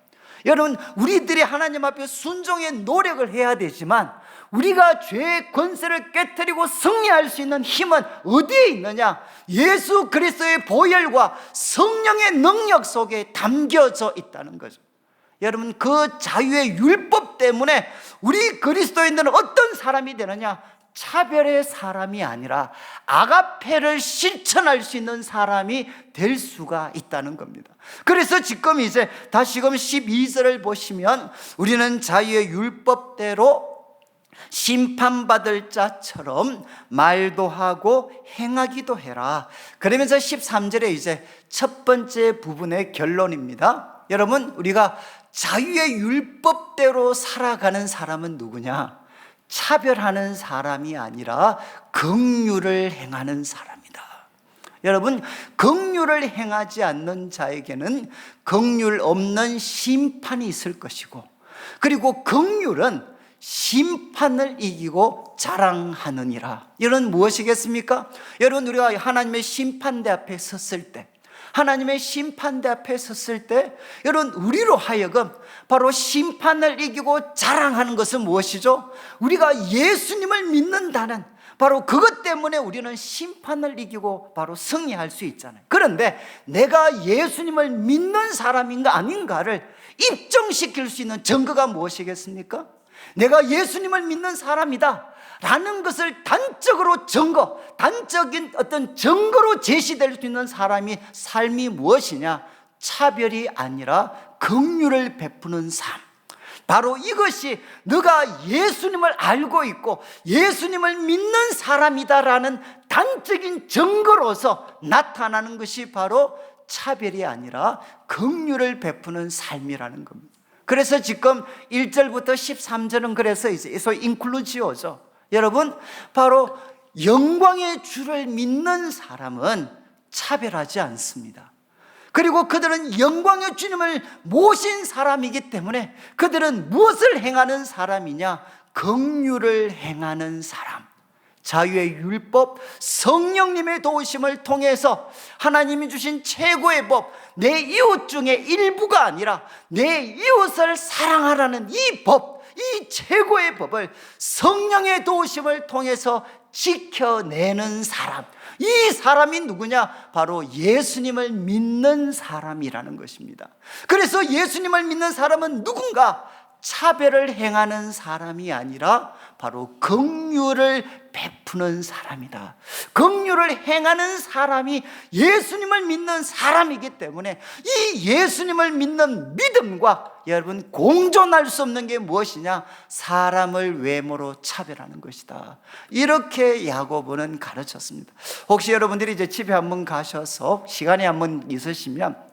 A: 여러분, 우리들이 하나님 앞에 순종의 노력을 해야 되지만 우리가 죄의 권세를 깨트리고 승리할 수 있는 힘은 어디에 있느냐? 예수 그리스도의 보혈과 성령의 능력 속에 담겨져 있다는 거죠. 여러분, 그 자유의 율법 때문에 우리 그리스도인들은 어떤 사람이 되느냐? 차별의 사람이 아니라 아가페를 실천할 수 있는 사람이 될 수가 있다는 겁니다. 그래서 지금 이제 다시금 12절을 보시면 우리는 자유의 율법대로 심판받을 자처럼 말도 하고 행하기도 해라. 그러면서 13절에 이제 첫 번째 부분의 결론입니다. 여러분, 우리가 자유의 율법대로 살아가는 사람은 누구냐? 차별하는 사람이 아니라 긍휼을 행하는 사람이다. 여러분, 긍휼을 행하지 않는 자에게는 긍휼 없는 심판이 있을 것이고, 그리고 긍휼은 심판을 이기고 자랑하느니라. 이는 무엇이겠습니까? 여러분, 우리가 하나님의 심판대 앞에 섰을 때, 하나님의 심판대 앞에 섰을 때 여러분, 우리로 하여금 바로 심판을 이기고 자랑하는 것은 무엇이죠? 우리가 예수님을 믿는다는, 바로 그것 때문에 우리는 심판을 이기고 바로 승리할 수 있잖아요. 그런데 내가 예수님을 믿는 사람인가 아닌가를 입증시킬 수 있는 증거가 무엇이겠습니까? 내가 예수님을 믿는 사람이다 라는 것을 단적으로 단적인 어떤 증거로 제시될 수 있는 사람이 삶이 무엇이냐? 차별이 아니라 긍휼을 베푸는 삶. 바로 이것이 너가 예수님을 알고 있고 예수님을 믿는 사람이다라는 단적인 증거로서 나타나는 것이 바로 차별이 아니라 긍휼을 베푸는 삶이라는 겁니다. 그래서 지금 1절부터 13절은 그래서 이제 소위 인클루지오죠. 여러분, 바로 영광의 주를 믿는 사람은 차별하지 않습니다. 그리고 그들은 영광의 주님을 모신 사람이기 때문에 그들은 무엇을 행하는 사람이냐? 긍휼을 행하는 사람. 자유의 율법, 성령님의 도우심을 통해서 하나님이 주신 최고의 법, 내 이웃 중에 일부가 아니라 내 이웃을 사랑하라는 이 법, 이 최고의 법을 성령의 도우심을 통해서 지켜내는 사람. 이 사람이 누구냐? 바로 예수님을 믿는 사람이라는 것입니다. 그래서 예수님을 믿는 사람은 누군가? 차별을 행하는 사람이 아니라 바로 긍휼을 베푸는 사람이다. 긍휼을 행하는 사람이 예수님을 믿는 사람이기 때문에 이 예수님을 믿는 믿음과 여러분 공존할 수 없는 게 무엇이냐? 사람을 외모로 차별하는 것이다. 이렇게 야고보는 가르쳤습니다. 혹시 여러분들이 이제 집에 한번 가셔서 시간이 한번 있으시면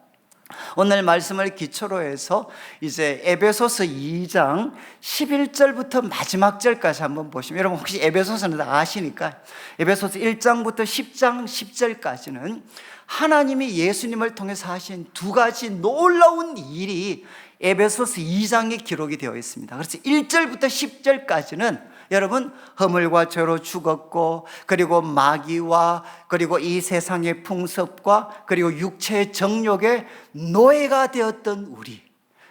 A: 오늘 말씀을 기초로 해서 이제 에베소서 2장 11절부터 마지막 절까지 한번 보시면, 여러분 혹시 에베소서는 다 아시니까 에베소서 1장부터 10장 10절까지는 하나님이 예수님을 통해서 하신 두 가지 놀라운 일이 에베소서 2장에 기록이 되어 있습니다. 그래서 1절부터 10절까지는 여러분 허물과 죄로 죽었고, 그리고 마귀와 그리고 이 세상의 풍습과 그리고 육체의 정욕의 노예가 되었던 우리,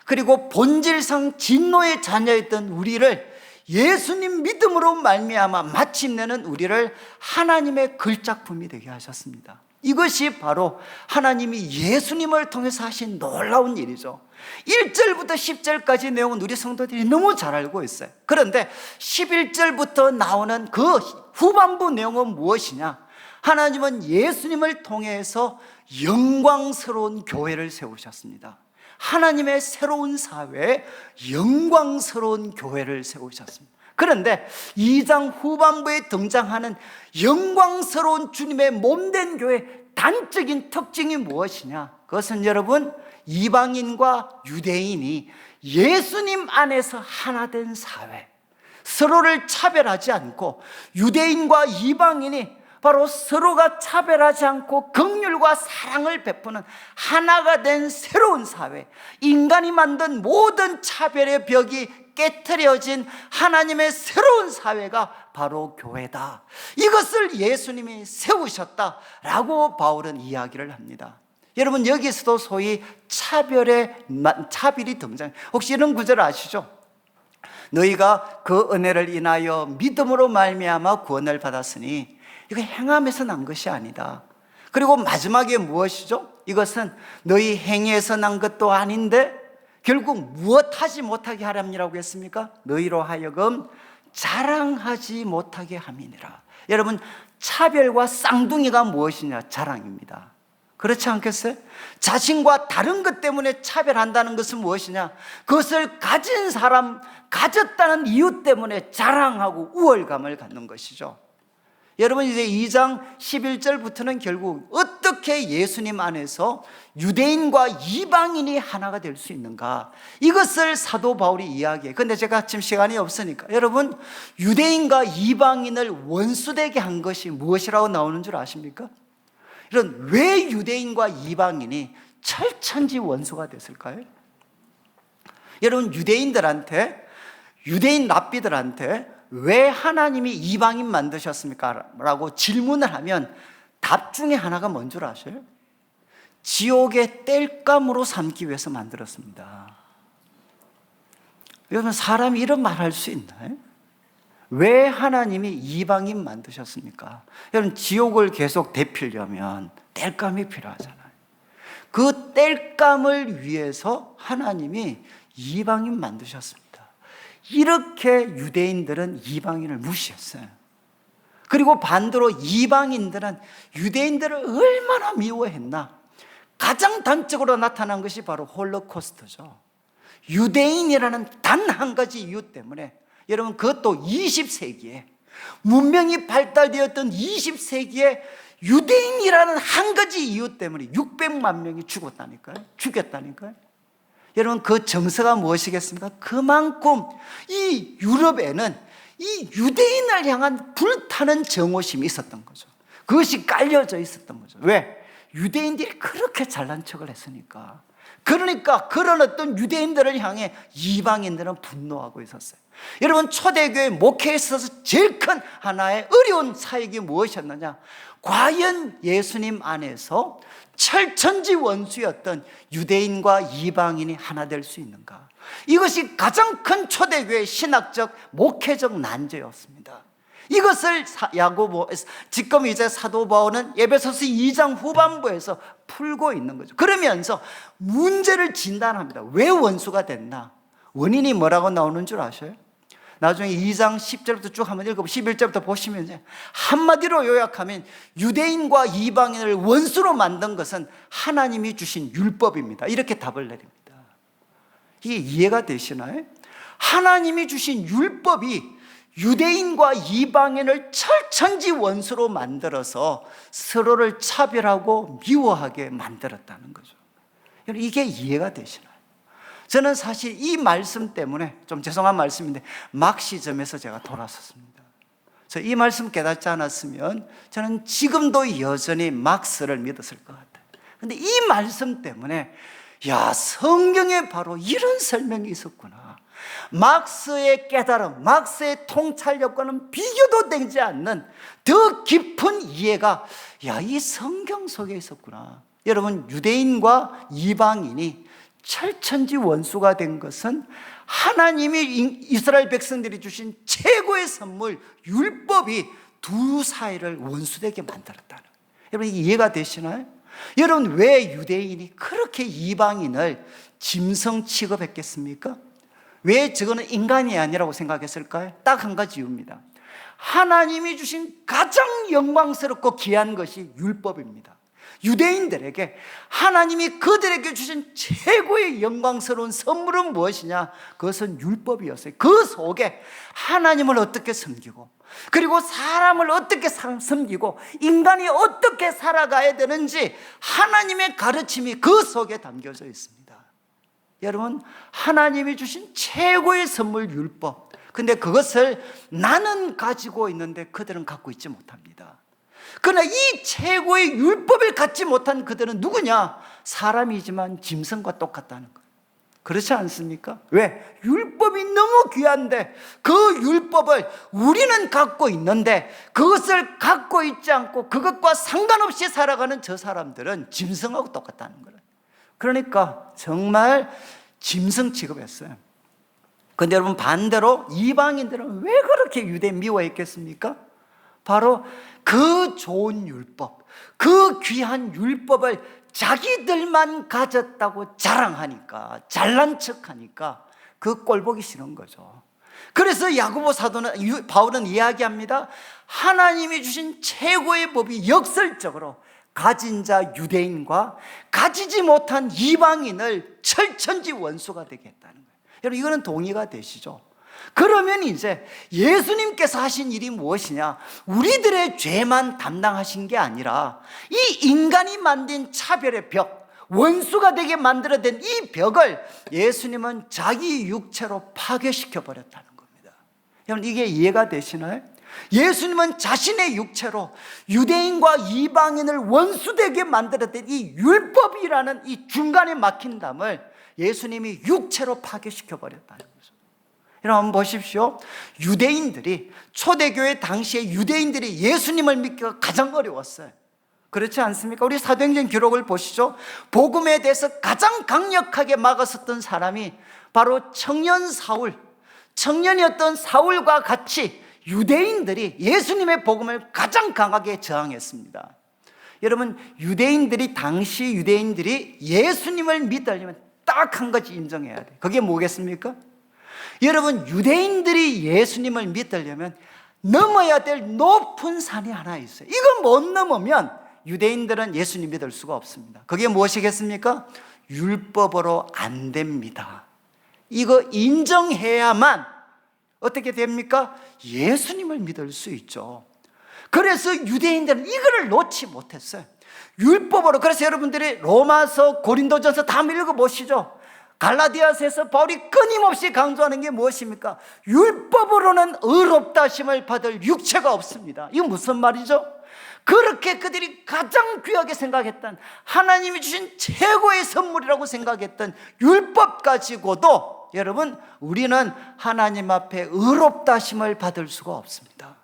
A: 그리고 본질상 진노의 자녀였던 우리를 예수님 믿음으로 말미암아 마침내는 우리를 하나님의 글작품이 되게 하셨습니다. 이것이 바로 하나님이 예수님을 통해서 하신 놀라운 일이죠. 1절부터 10절까지 내용은 우리 성도들이 너무 잘 알고 있어요. 그런데 11절부터 나오는 그 후반부 내용은 무엇이냐? 하나님은 예수님을 통해서 영광스러운 교회를 세우셨습니다. 하나님의 새로운 사회에 영광스러운 교회를 세우셨습니다. 그런데 2장 후반부에 등장하는 영광스러운 주님의 몸된 교회 단적인 특징이 무엇이냐? 그것은 여러분 이방인과 유대인이 예수님 안에서 하나 된 사회, 서로를 차별하지 않고 유대인과 이방인이 바로 서로가 차별하지 않고 긍휼과 사랑을 베푸는 하나가 된 새로운 사회, 인간이 만든 모든 차별의 벽이 깨트려진 하나님의 새로운 사회가 바로 교회다. 이것을 예수님이 세우셨다라고 바울은 이야기를 합니다. 여러분 여기서도 소위 차별이 등장. 혹시 이런 구절 아시죠? 너희가 그 은혜를 인하여 믿음으로 말미암아 구원을 받았으니 이거 행함에서 난 것이 아니다. 그리고 마지막에 무엇이죠? 이것은 너희 행위에서 난 것도 아닌데 결국 무엇하지 못하게 하렵니라고 했습니까? 너희로 하여금 자랑하지 못하게 함이니라. 여러분 차별과 쌍둥이가 무엇이냐? 자랑입니다. 그렇지 않겠어요? 자신과 다른 것 때문에 차별한다는 것은 무엇이냐? 그것을 가진 사람, 가졌다는 이유 때문에 자랑하고 우월감을 갖는 것이죠. 여러분 이제 2장 11절부터는 결국 어떻게 예수님 안에서 유대인과 이방인이 하나가 될 수 있는가, 이것을 사도 바울이 이야기해요. 그런데 제가 지금 시간이 없으니까 여러분 유대인과 이방인을 원수되게 한 것이 무엇이라고 나오는 줄 아십니까? 이런 왜 유대인과 이방인이 철천지 원수가 됐을까요? 여러분 유대인들한테, 유대인 랍비들한테 왜 하나님이 이방인 만드셨습니까? 라고 질문을 하면 답 중에 하나가 뭔 줄 아세요? 지옥의 땔감으로 삼기 위해서 만들었습니다. 여러분, 사람이 이런 말 할 수 있나요? 왜 하나님이 이방인 만드셨습니까? 여러분, 지옥을 계속 데피려면 땔감이 필요하잖아요. 그 땔감을 위해서 하나님이 이방인 만드셨습니다. 이렇게 유대인들은 이방인을 무시했어요. 그리고 반대로 이방인들은 유대인들을 얼마나 미워했나? 가장 단적으로 나타난 것이 바로 홀로코스트죠. 유대인이라는 단 한 가지 이유 때문에, 여러분, 그것도 20세기에 문명이 발달되었던 20세기에 유대인이라는 한 가지 이유 때문에 600만 명이 죽였다니까요. 여러분, 그 정서가 무엇이겠습니까? 그만큼 이 유럽에는 이 유대인을 향한 불타는 정오심이 있었던 거죠. 그것이 깔려져 있었던 거죠. 왜? 유대인들이 그렇게 잘난 척을 했으니까. 그러니까 그런 어떤 유대인들을 향해 이방인들은 분노하고 있었어요. 여러분, 초대교회 목회에 있어서 제일 큰 하나의 어려운 사역이 무엇이었느냐? 과연 예수님 안에서 철천지 원수였던 유대인과 이방인이 하나 될 수 있는가? 이것이 가장 큰 초대교회의 신학적 목회적 난제였습니다. 이것을 지금 이제 사도 바울은 에베소서 2장 후반부에서 풀고 있는 거죠. 그러면서 문제를 진단합니다. 왜 원수가 됐나? 원인이 뭐라고 나오는 줄 아셔요? 나중에 2장 10절부터 쭉 한번 읽어보시면 11절부터 보시면 이제 한마디로 요약하면 유대인과 이방인을 원수로 만든 것은 하나님이 주신 율법입니다. 이렇게 답을 내립니다. 이게 이해가 되시나요? 하나님이 주신 율법이 유대인과 이방인을 철천지 원수로 만들어서 서로를 차별하고 미워하게 만들었다는 거죠. 이게 이해가 되시나요? 저는 사실 이 말씀 때문에, 좀 죄송한 말씀인데, 막시점에서 제가 돌아섰습니다. 이 말씀 깨닫지 않았으면 저는 지금도 여전히 막스를 믿었을 것 같아요. 그런데 이 말씀 때문에, 야, 성경에 바로 이런 설명이 있었구나. 막스의 깨달음, 막스의 통찰력과는 비교도 되지 않는 더 깊은 이해가, 야, 이 성경 속에 있었구나. 여러분, 유대인과 이방인이 철천지 원수가 된 것은 하나님이 이스라엘 백성들이 주신 최고의 선물 율법이 두 사이를 원수되게 만들었다는 거예요. 여러분, 이게 이해가 되시나요? 여러분, 왜 유대인이 그렇게 이방인을 짐승 취급했겠습니까? 왜 저거는 인간이 아니라고 생각했을까요? 딱 한 가지 이유입니다. 하나님이 주신 가장 영광스럽고 귀한 것이 율법입니다. 유대인들에게 하나님이 그들에게 주신 최고의 영광스러운 선물은 무엇이냐? 그것은 율법이었어요. 그 속에 하나님을 어떻게 섬기고, 그리고 사람을 어떻게 섬기고, 인간이 어떻게 살아가야 되는지 하나님의 가르침이 그 속에 담겨져 있습니다. 여러분, 하나님이 주신 최고의 선물 율법, 근데 그것을 나는 가지고 있는데 그들은 갖고 있지 못합니다. 그러나 이 최고의 율법을 갖지 못한 그들은 누구냐? 사람이지만 짐승과 똑같다는 거예요. 그렇지 않습니까? 왜? 율법이 너무 귀한데 그 율법을 우리는 갖고 있는데 그것을 갖고 있지 않고 그것과 상관없이 살아가는 저 사람들은 짐승하고 똑같다는 거예요. 그러니까 정말 짐승 취급했어요. 그런데 여러분, 반대로 이방인들은 왜 그렇게 유대 미워했겠습니까? 바로 그 좋은 율법, 그 귀한 율법을 자기들만 가졌다고 자랑하니까, 잘난 척하니까 그 꼴 보기 싫은 거죠. 그래서 야고보 사도는, 바울은 이야기합니다. 하나님이 주신 최고의 법이 역설적으로 가진 자 유대인과 가지지 못한 이방인을 철천지 원수가 되게 했다는 거예요. 여러분, 이거는 동의가 되시죠? 그러면 이제 예수님께서 하신 일이 무엇이냐? 우리들의 죄만 담당하신 게 아니라 이 인간이 만든 차별의 벽, 원수가 되게 만들어낸 이 벽을 예수님은 자기 육체로 파괴시켜 버렸다는 겁니다. 여러분, 이게 이해가 되시나요? 예수님은 자신의 육체로 유대인과 이방인을 원수되게 만들어낸 이 율법이라는 이 중간에 막힌 담을 예수님이 육체로 파괴시켜 버렸다는 거죠. 여러분, 한번 보십시오. 유대인들이, 초대교회 당시에 유대인들이 예수님을 믿기가 가장 어려웠어요. 그렇지 않습니까? 우리 사도행전 기록을 보시죠. 복음에 대해서 가장 강력하게 막았었던 사람이 바로 청년이었던 사울과 같이 유대인들이 예수님의 복음을 가장 강하게 저항했습니다. 여러분, 당시 유대인들이 예수님을 믿으려면 딱 한 가지 인정해야 돼요. 그게 뭐겠습니까? 여러분, 유대인들이 예수님을 믿으려면 넘어야 될 높은 산이 하나 있어요. 이거 못 넘으면 유대인들은 예수님 믿을 수가 없습니다. 그게 무엇이겠습니까? 율법으로 안 됩니다. 이거 인정해야만 어떻게 됩니까? 예수님을 믿을 수 있죠. 그래서 유대인들은 이거를 놓지 못했어요. 율법으로. 그래서 여러분들이 로마서, 고린도전서 다 읽어보시죠. 갈라디아서에서 바울이 끊임없이 강조하는 게 무엇입니까? 율법으로는 의롭다 하심을 받을 육체가 없습니다. 이건 무슨 말이죠? 그렇게 그들이 가장 귀하게 생각했던, 하나님이 주신 최고의 선물이라고 생각했던 율법 가지고도 여러분, 우리는 하나님 앞에 의롭다 하심을 받을 수가 없습니다.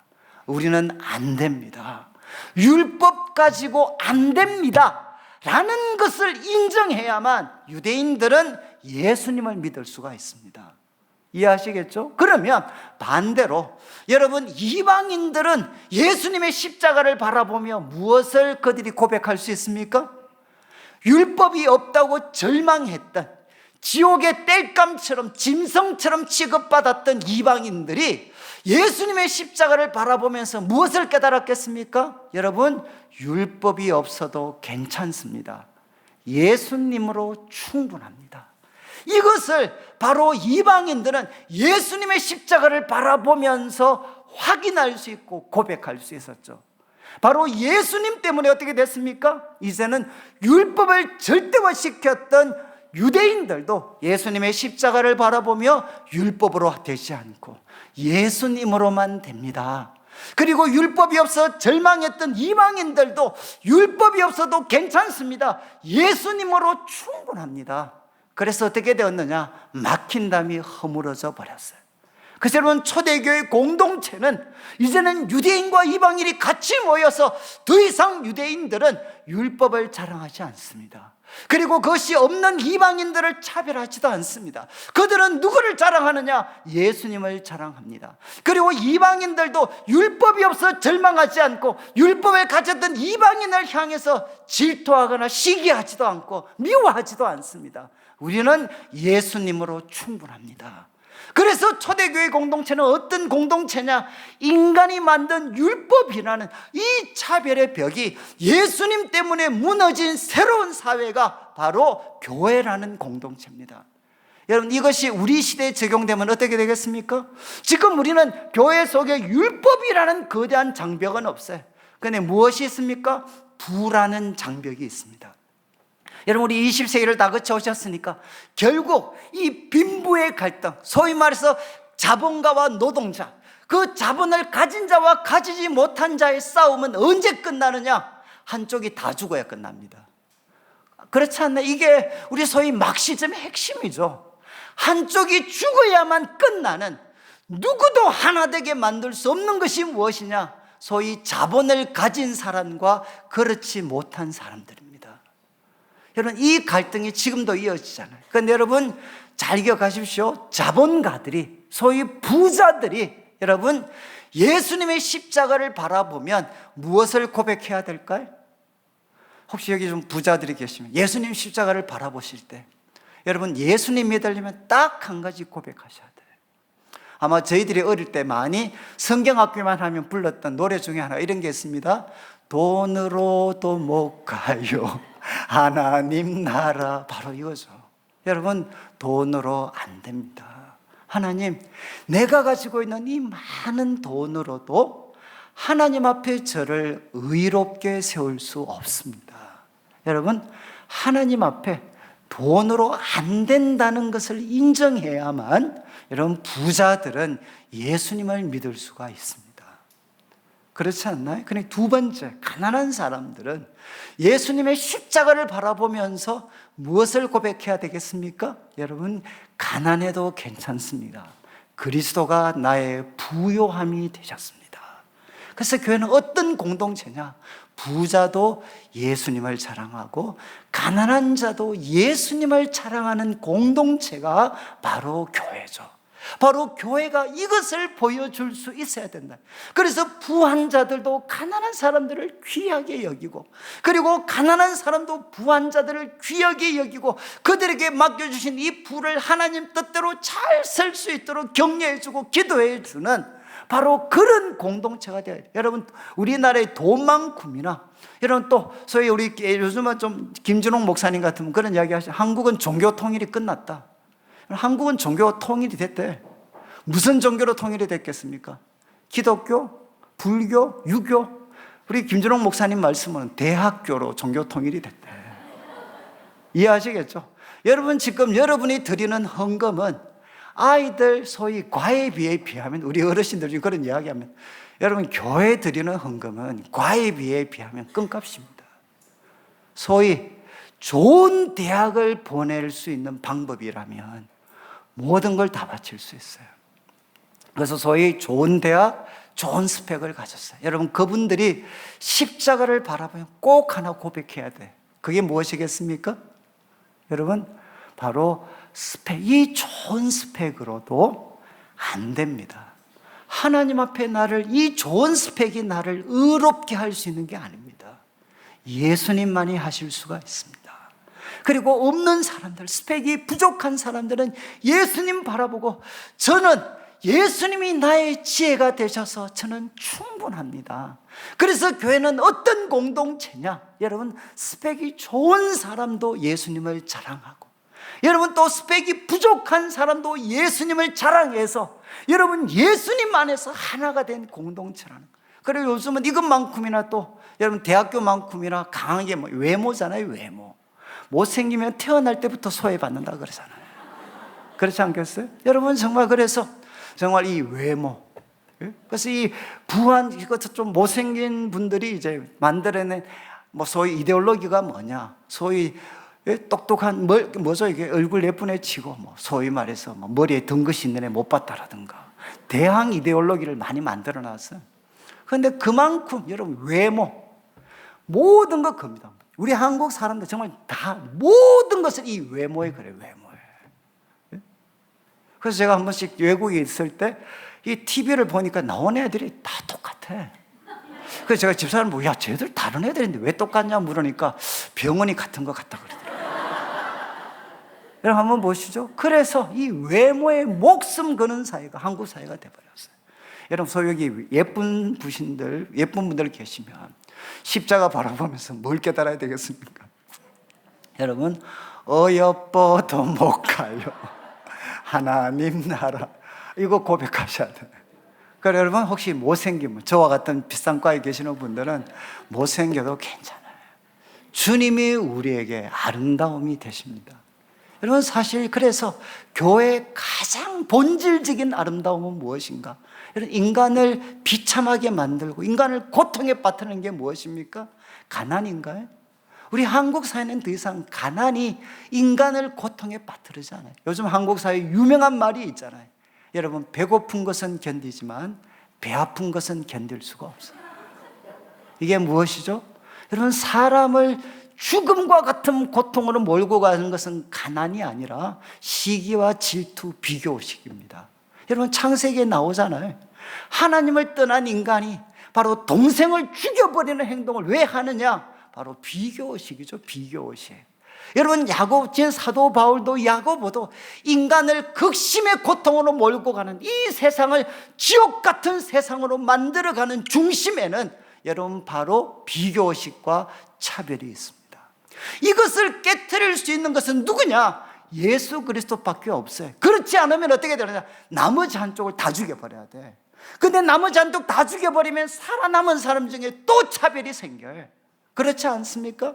A: 우리는 안 됩니다. 율법 가지고 안 됩니다 라는 것을 인정해야만 유대인들은 예수님을 믿을 수가 있습니다. 이해하시겠죠? 그러면 반대로 여러분, 이방인들은 예수님의 십자가를 바라보며 무엇을 그들이 고백할 수 있습니까? 율법이 없다고 절망했던, 지옥의 땔감처럼 짐승처럼 취급받았던 이방인들이 예수님의 십자가를 바라보면서 무엇을 깨달았겠습니까? 여러분, 율법이 없어도 괜찮습니다. 예수님으로 충분합니다. 이것을 바로 이방인들은 예수님의 십자가를 바라보면서 확인할 수 있고 고백할 수 있었죠. 바로 예수님 때문에 어떻게 됐습니까? 이제는 율법을 절대화시켰던 유대인들도 예수님의 십자가를 바라보며 율법으로 되지 않고 예수님으로만 됩니다. 그리고 율법이 없어 절망했던 이방인들도 율법이 없어도 괜찮습니다. 예수님으로 충분합니다. 그래서 어떻게 되었느냐? 막힌 담이 허물어져 버렸어요. 그래서 여러분, 초대교회 공동체는 이제는 유대인과 이방인이 같이 모여서 더 이상 유대인들은 율법을 자랑하지 않습니다. 그리고 그것이 없는 이방인들을 차별하지도 않습니다. 그들은 누구를 자랑하느냐? 예수님을 자랑합니다. 그리고 이방인들도 율법이 없어 절망하지 않고 율법을 가졌던 이방인을 향해서 질투하거나 시기하지도 않고 미워하지도 않습니다. 우리는 예수님으로 충분합니다. 그래서 초대교회 공동체는 어떤 공동체냐? 인간이 만든 율법이라는 이 차별의 벽이 예수님 때문에 무너진 새로운 사회가 바로 교회라는 공동체입니다. 여러분, 이것이 우리 시대에 적용되면 어떻게 되겠습니까? 지금 우리는 교회 속에 율법이라는 거대한 장벽은 없어요. 그런데 무엇이 있습니까? 부라는 장벽이 있습니다. 여러분, 우리 20세기를 다 거쳐오셨으니까 결국 이 빈부의 갈등, 소위 말해서 자본가와 노동자, 그 자본을 가진 자와 가지지 못한 자의 싸움은 언제 끝나느냐? 한쪽이 다 죽어야 끝납니다. 그렇지 않나요? 이게 우리 소위 막시즘의 핵심이죠. 한쪽이 죽어야만 끝나는, 누구도 하나 되게 만들 수 없는 것이 무엇이냐? 소위 자본을 가진 사람과 그렇지 못한 사람들입니다. 여러분, 이 갈등이 지금도 이어지잖아요. 그런데 여러분, 잘 기억하십시오. 자본가들이, 소위 부자들이 여러분, 예수님의 십자가를 바라보면 무엇을 고백해야 될까요? 혹시 여기 좀 부자들이 계시면 예수님 십자가를 바라보실 때 여러분, 예수님 믿으려면 딱 한 가지 고백하셔야 돼요. 아마 저희들이 어릴 때 많이 성경학교만 하면 불렀던 노래 중에 하나 이런 게 있습니다. 돈으로도 못 가요 하나님 나라. 바로 이거죠. 여러분, 돈으로 안 됩니다. 하나님, 내가 가지고 있는 이 많은 돈으로도 하나님 앞에 저를 의롭게 세울 수 없습니다. 여러분, 하나님 앞에 돈으로 안 된다는 것을 인정해야만 여러분, 부자들은 예수님을 믿을 수가 있습니다. 그렇지 않나요? 그러니까 두 번째, 가난한 사람들은 예수님의 십자가를 바라보면서 무엇을 고백해야 되겠습니까? 여러분, 가난해도 괜찮습니다. 그리스도가 나의 부요함이 되셨습니다. 그래서 교회는 어떤 공동체냐? 부자도 예수님을 자랑하고 가난한 자도 예수님을 자랑하는 공동체가 바로 교회죠. 바로 교회가 이것을 보여줄 수 있어야 된다. 그래서 부한 자들도 가난한 사람들을 귀하게 여기고, 그리고 가난한 사람도 부한 자들을 귀하게 여기고, 그들에게 맡겨주신 이 부를 하나님 뜻대로 잘 쓸 수 있도록 격려해주고 기도해주는 바로 그런 공동체가 돼야 돼요. 여러분, 우리나라의 돈만큼이나, 여러분 또 소위 우리 요즘은 좀 김준홍 목사님 같으면 그런 이야기 하시죠. 한국은 종교 통일이 끝났다. 한국은 종교 통일이 됐대. 무슨 종교로 통일이 됐겠습니까? 기독교, 불교, 유교. 우리 김준홍 목사님 말씀은 대학교로 종교 통일이 됐대. 이해하시겠죠? 여러분, 지금 여러분이 드리는 헌금은 아이들 소위 과외비에 비하면, 우리 어르신들 중에 그런 이야기하면, 여러분 교회 드리는 헌금은 과외비에 비하면 껌값입니다. 소위 좋은 대학을 보낼 수 있는 방법이라면 모든 걸 다 바칠 수 있어요. 그래서 소위 좋은 대학, 좋은 스펙을 가졌어요. 여러분, 그분들이 십자가를 바라보면 꼭 하나 고백해야 돼. 그게 무엇이겠습니까? 여러분, 바로 스펙. 이 좋은 스펙으로도 안 됩니다. 하나님 앞에 이 좋은 스펙이 나를 의롭게 할 수 있는 게 아닙니다. 예수님만이 하실 수가 있습니다. 그리고 없는 사람들, 스펙이 부족한 사람들은 예수님 바라보고, 저는 예수님이 나의 지혜가 되셔서 저는 충분합니다. 그래서 교회는 어떤 공동체냐? 여러분, 스펙이 좋은 사람도 예수님을 자랑하고, 여러분 또 스펙이 부족한 사람도 예수님을 자랑해서 여러분 예수님 안에서 하나가 된 공동체라는 거예요. 그리고 요즘은 이것만큼이나 또 여러분 대학교만큼이나 강하게 외모잖아요. 외모. 못생기면 태어날 때부터 소외받는다 그러잖아요. 그렇지 않겠어요? 여러분 정말 그래서 정말 이 외모, 그래서 이 부한 이것도 좀 못생긴 분들이 이제 만들어낸 소위 이데올로기가 뭐냐? 소위 똑똑한 뭐죠? 이게 얼굴 예쁜 애 치고 소위 말해서 머리에 든 것이 있는 애 못 봤다라든가 대항 이데올로기를 많이 만들어놨어요. 그런데 그만큼 여러분 외모 모든 것 겁니다. 우리 한국 사람들 정말 다 모든 것을 이 외모에 그래요. 외모에. 그래서 제가 한 번씩 외국에 있을 때 이 TV를 보니까 나온 애들이 다 똑같아. 그래서 제가 집사람 보고, 야, 쟤들 다른 애들인데 왜 똑같냐 물으니까 병원이 같은 것 같다 그러더라고요. 여러분 한번 보시죠. 그래서 이 외모에 목숨 거는 사회가 한국 사회가 돼버렸어요. 여러분 소위 여기 예쁜 분들 계시면 십자가 바라보면서 뭘 깨달아야 되겠습니까? 여러분, 어여뻐도 못 가요. 하나님 나라. 이거 고백하셔야 돼요. 그래서 여러분 혹시 못생기면, 저와 같은 비싼 과에 계시는 분들은 못생겨도 괜찮아요. 주님이 우리에게 아름다움이 되십니다. 여러분 사실 그래서 교회의 가장 본질적인 아름다움은 무엇인가? 여러분 인간을 비참하게 만들고 인간을 고통에 빠뜨리는 게 무엇입니까? 가난인가요? 우리 한국 사회는 더 이상 가난이 인간을 고통에 빠뜨리지 않아요. 요즘 한국 사회에 유명한 말이 있잖아요. 여러분 배고픈 것은 견디지만 배 아픈 것은 견딜 수가 없어요. 이게 무엇이죠? 여러분 사람을 죽음과 같은 고통으로 몰고 가는 것은 가난이 아니라 시기와 질투, 비교의식입니다. 여러분 창세기에 나오잖아요. 하나님을 떠난 인간이 바로 동생을 죽여버리는 행동을 왜 하느냐? 바로 비교의식이죠. 비교의식. 여러분 사도 바울도 야고보도 인간을 극심의 고통으로 몰고 가는 이 세상을 지옥 같은 세상으로 만들어가는 중심에는 여러분 바로 비교의식과 차별이 있습니다. 이것을 깨트릴 수 있는 것은 누구냐? 예수 그리스도밖에 없어요. 그렇지 않으면 어떻게 되느냐? 나머지 한쪽을 다 죽여버려야 돼. 근데 나머지 한쪽 다 죽여버리면 살아남은 사람 중에 또 차별이 생겨요. 그렇지 않습니까?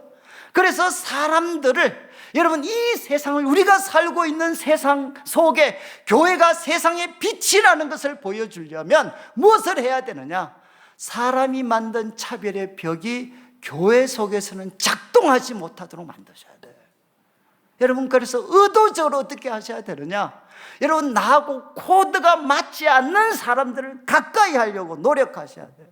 A: 그래서 사람들을, 여러분 이 세상을, 우리가 살고 있는 세상 속에 교회가 세상의 빛이라는 것을 보여주려면 무엇을 해야 되느냐? 사람이 만든 차별의 벽이 교회 속에서는 작동하지 못하도록 만드셔야 돼요. 여러분 그래서 의도적으로 어떻게 하셔야 되느냐? 여러분 나하고 코드가 맞지 않는 사람들을 가까이 하려고 노력하셔야 돼요.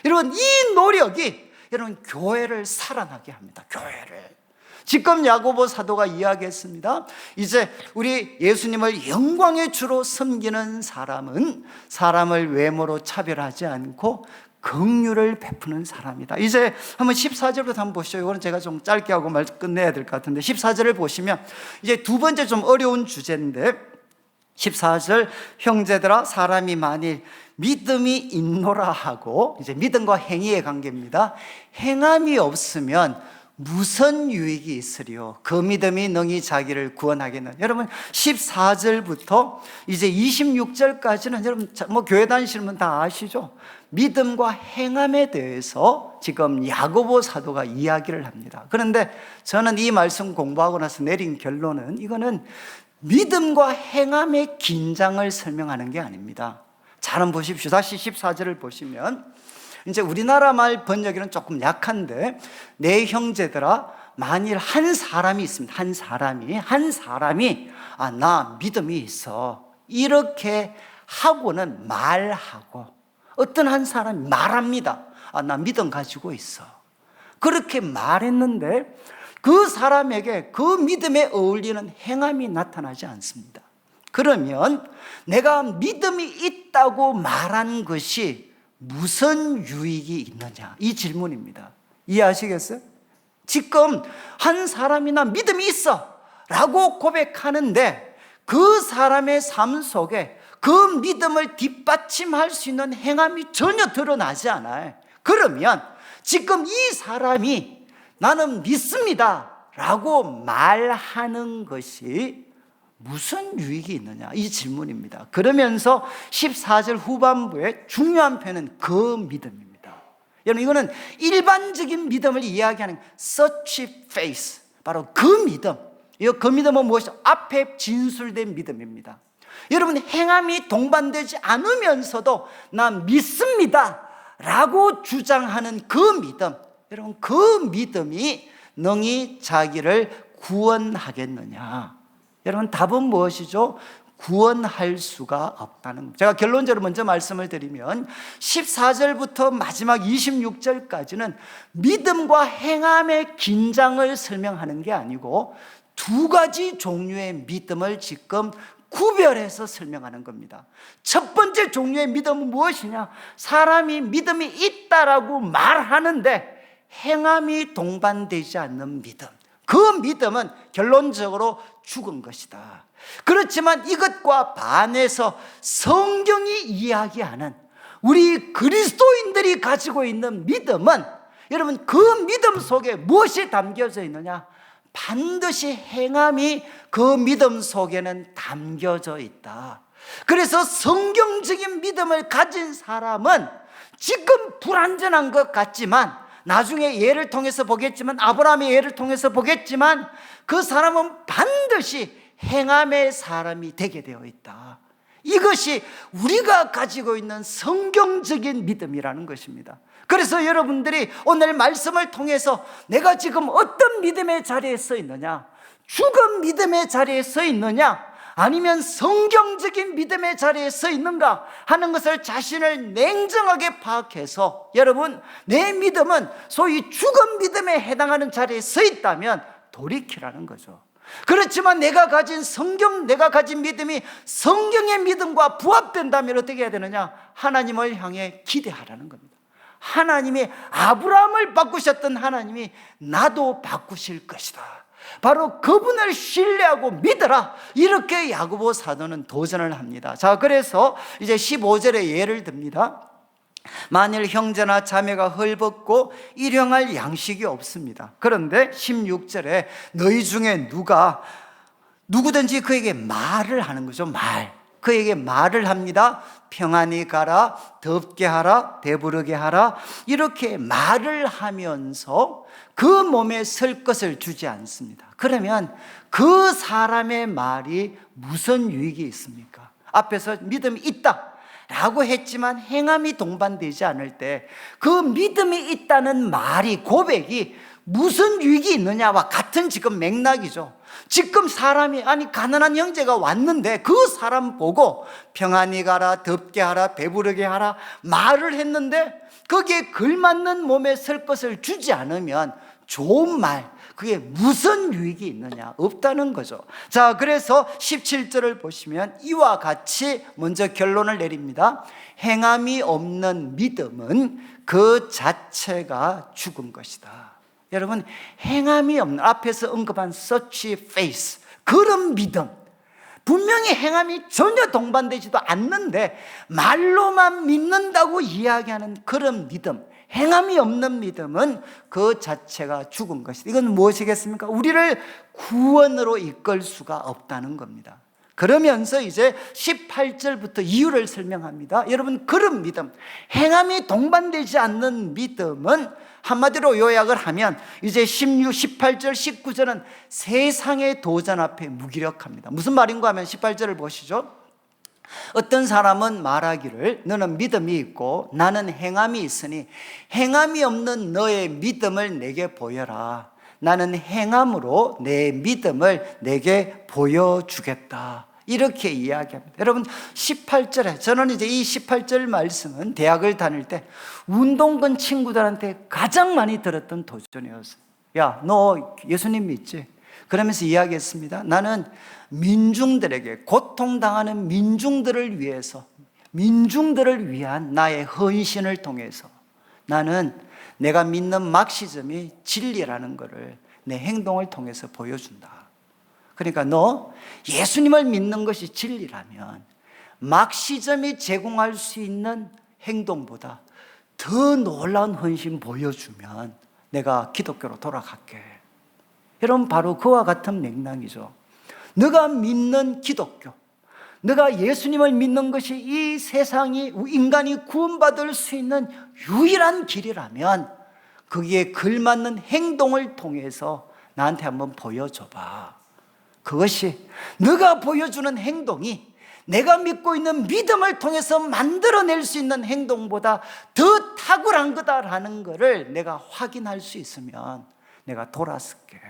A: 여러분, 이 노력이 여러분 교회를 살아나게 합니다. 교회를. 지금 야고보 사도가 이야기했습니다. 이제 우리 예수님을 영광의 주로 섬기는 사람은 사람을 외모로 차별하지 않고 긍휼을 베푸는 사람이다. 이제 한번 14절부터 한번 보시죠. 이거는 제가 좀 짧게 하고 말 끝내야 될 것 같은데, 14절을 보시면 이제 두 번째 좀 어려운 주제인데, 14절, 형제들아 사람이 만일 믿음이 있노라 하고, 이제 믿음과 행위의 관계입니다. 행함이 없으면 무슨 유익이 있으리요? 그 믿음이 능히 자기를 구원하겠느냐. 여러분, 14절부터 이제 26절까지는 여러분 뭐 교회 다니시는 다 아시죠? 믿음과 행함에 대해서 지금 야고보 사도가 이야기를 합니다. 그런데 저는 이 말씀 공부하고 나서 내린 결론은, 이거는 믿음과 행함의 긴장을 설명하는 게 아닙니다. 잘 한번 보십시오. 다시 14절을 보시면, 이제 우리나라 말 번역에는 조금 약한데, 내 형제들아 만일 한 사람이 있습니다. 한 사람이 나 믿음이 있어, 이렇게 하고는 말하고, 어떤 한 사람이 말합니다. 나 믿음 가지고 있어. 그렇게 말했는데 그 사람에게 그 믿음에 어울리는 행함이 나타나지 않습니다. 그러면 내가 믿음이 있다고 말한 것이 무슨 유익이 있느냐, 이 질문입니다. 이해하시겠어요? 지금 한 사람이 나 믿음이 있어 라고 고백하는데 그 사람의 삶 속에 그 믿음을 뒷받침할 수 있는 행함이 전혀 드러나지 않아요. 그러면 지금 이 사람이 나는 믿습니다 라고 말하는 것이 무슨 유익이 있느냐, 이 질문입니다. 그러면서 14절 후반부에 중요한 표현은 그 믿음입니다. 여러분, 이거는 일반적인 믿음을 이야기하는 such faith, 바로 그 믿음. 그 믿음은 무엇이죠? 앞에 진술된 믿음입니다. 여러분, 행함이 동반되지 않으면서도 난 믿습니다 라고 주장하는 그 믿음, 여러분, 그 믿음이 능히 자기를 구원하겠느냐? 여러분, 답은 무엇이죠? 구원할 수가 없다는 겁니다. 제가 결론적으로 먼저 말씀을 드리면 14절부터 마지막 26절까지는 믿음과 행함의 긴장을 설명하는 게 아니고 두 가지 종류의 믿음을 지금 구별해서 설명하는 겁니다. 첫 번째 종류의 믿음은 무엇이냐? 사람이 믿음이 있다라고 말하는데 행함이 동반되지 않는 믿음. 그 믿음은 결론적으로 죽은 것이다. 그렇지만 이것과 반해서 성경이 이야기하는 우리 그리스도인들이 가지고 있는 믿음은, 여러분, 그 믿음 속에 무엇이 담겨져 있느냐? 반드시 행함이 그 믿음 속에는 담겨져 있다. 그래서 성경적인 믿음을 가진 사람은 지금 불완전한 것 같지만, 나중에 예를 통해서 보겠지만, 아브라함의 예를 통해서 보겠지만, 그 사람은 반드시 행함의 사람이 되게 되어 있다. 이것이 우리가 가지고 있는 성경적인 믿음이라는 것입니다. 그래서 여러분들이 오늘 말씀을 통해서 내가 지금 어떤 믿음의 자리에 서 있느냐, 죽은 믿음의 자리에 서 있느냐, 아니면 성경적인 믿음의 자리에 서 있는가 하는 것을 자신을 냉정하게 파악해서, 여러분, 내 믿음은 소위 죽은 믿음에 해당하는 자리에 서 있다면 돌이키라는 거죠. 그렇지만 내가 가진 믿음이 성경의 믿음과 부합된다면 어떻게 해야 되느냐? 하나님을 향해 기대하라는 겁니다. 하나님이 아브라함을 바꾸셨던 하나님이 나도 바꾸실 것이다. 바로 그분을 신뢰하고 믿어라. 이렇게 야고보 사도는 도전을 합니다. 자, 그래서 이제 15절에 예를 듭니다. 만일 형제나 자매가 헐벗고 일용할 양식이 없습니다. 그런데 16절에 너희 중에 누구든지 그에게 말을 하는 거죠. 그에게 말을 합니다. 평안히 가라, 덥게 하라, 배부르게 하라, 이렇게 말을 하면서 그 몸에 설 것을 주지 않습니다. 그러면 그 사람의 말이 무슨 유익이 있습니까? 앞에서 믿음이 있다 라고 했지만 행함이 동반되지 않을 때 그 믿음이 있다는 말이, 고백이 무슨 유익이 있느냐와 같은 지금 맥락이죠. 지금 사람이 가난한 형제가 왔는데 그 사람 보고 평안히 가라, 덥게 하라, 배부르게 하라 말을 했는데 거기에 걸맞는 몸에 설 것을 주지 않으면 좋은 말, 그게 무슨 유익이 있느냐? 없다는 거죠. 자, 그래서 17절을 보시면 이와 같이 먼저 결론을 내립니다. 행함이 없는 믿음은 그 자체가 죽은 것이다. 여러분, 행함이 없는, 앞에서 언급한 such faith, 그런 믿음, 분명히 행함이 전혀 동반되지도 않는데 말로만 믿는다고 이야기하는 그런 믿음, 행함이 없는 믿음은 그 자체가 죽은 것이다. 이건 무엇이겠습니까? 우리를 구원으로 이끌 수가 없다는 겁니다. 그러면서 이제 18절부터 이유를 설명합니다. 여러분, 그런 믿음, 행함이 동반되지 않는 믿음은 한마디로 요약을 하면 이제 16, 18절, 19절은 세상의 도전 앞에 무기력합니다. 무슨 말인가 하면 18절을 보시죠. 어떤 사람은 말하기를 너는 믿음이 있고 나는 행함이 있으니 행함이 없는 너의 믿음을 내게 보여라. 나는 행함으로 내 믿음을 내게 보여주겠다. 이렇게 이야기합니다. 여러분, 18절에 저는 이제 이 18절 말씀은 대학을 다닐 때 운동권 친구들한테 가장 많이 들었던 도전이었어요. 야, 너 예수님 믿지? 그러면서 이야기했습니다. 나는 민중들에게, 고통당하는 민중들을 위해서, 민중들을 위한 나의 헌신을 통해서 나는 내가 믿는 막시즘이 진리라는 것을 내 행동을 통해서 보여준다. 그러니까 너 예수님을 믿는 것이 진리라면 막시즘이 제공할 수 있는 행동보다 더 놀라운 헌신 보여주면 내가 기독교로 돌아갈게. 여러분, 바로 그와 같은 맥락이죠. 너가 믿는 기독교, 너가 예수님을 믿는 것이 이 세상이, 인간이 구원받을 수 있는 유일한 길이라면 거기에 걸맞는 행동을 통해서 나한테 한번 보여줘봐. 그것이 너가 보여주는 행동이 내가 믿고 있는 믿음을 통해서 만들어낼 수 있는 행동보다 더 탁월한 거다라는 것을 내가 확인할 수 있으면 내가 돌아설게.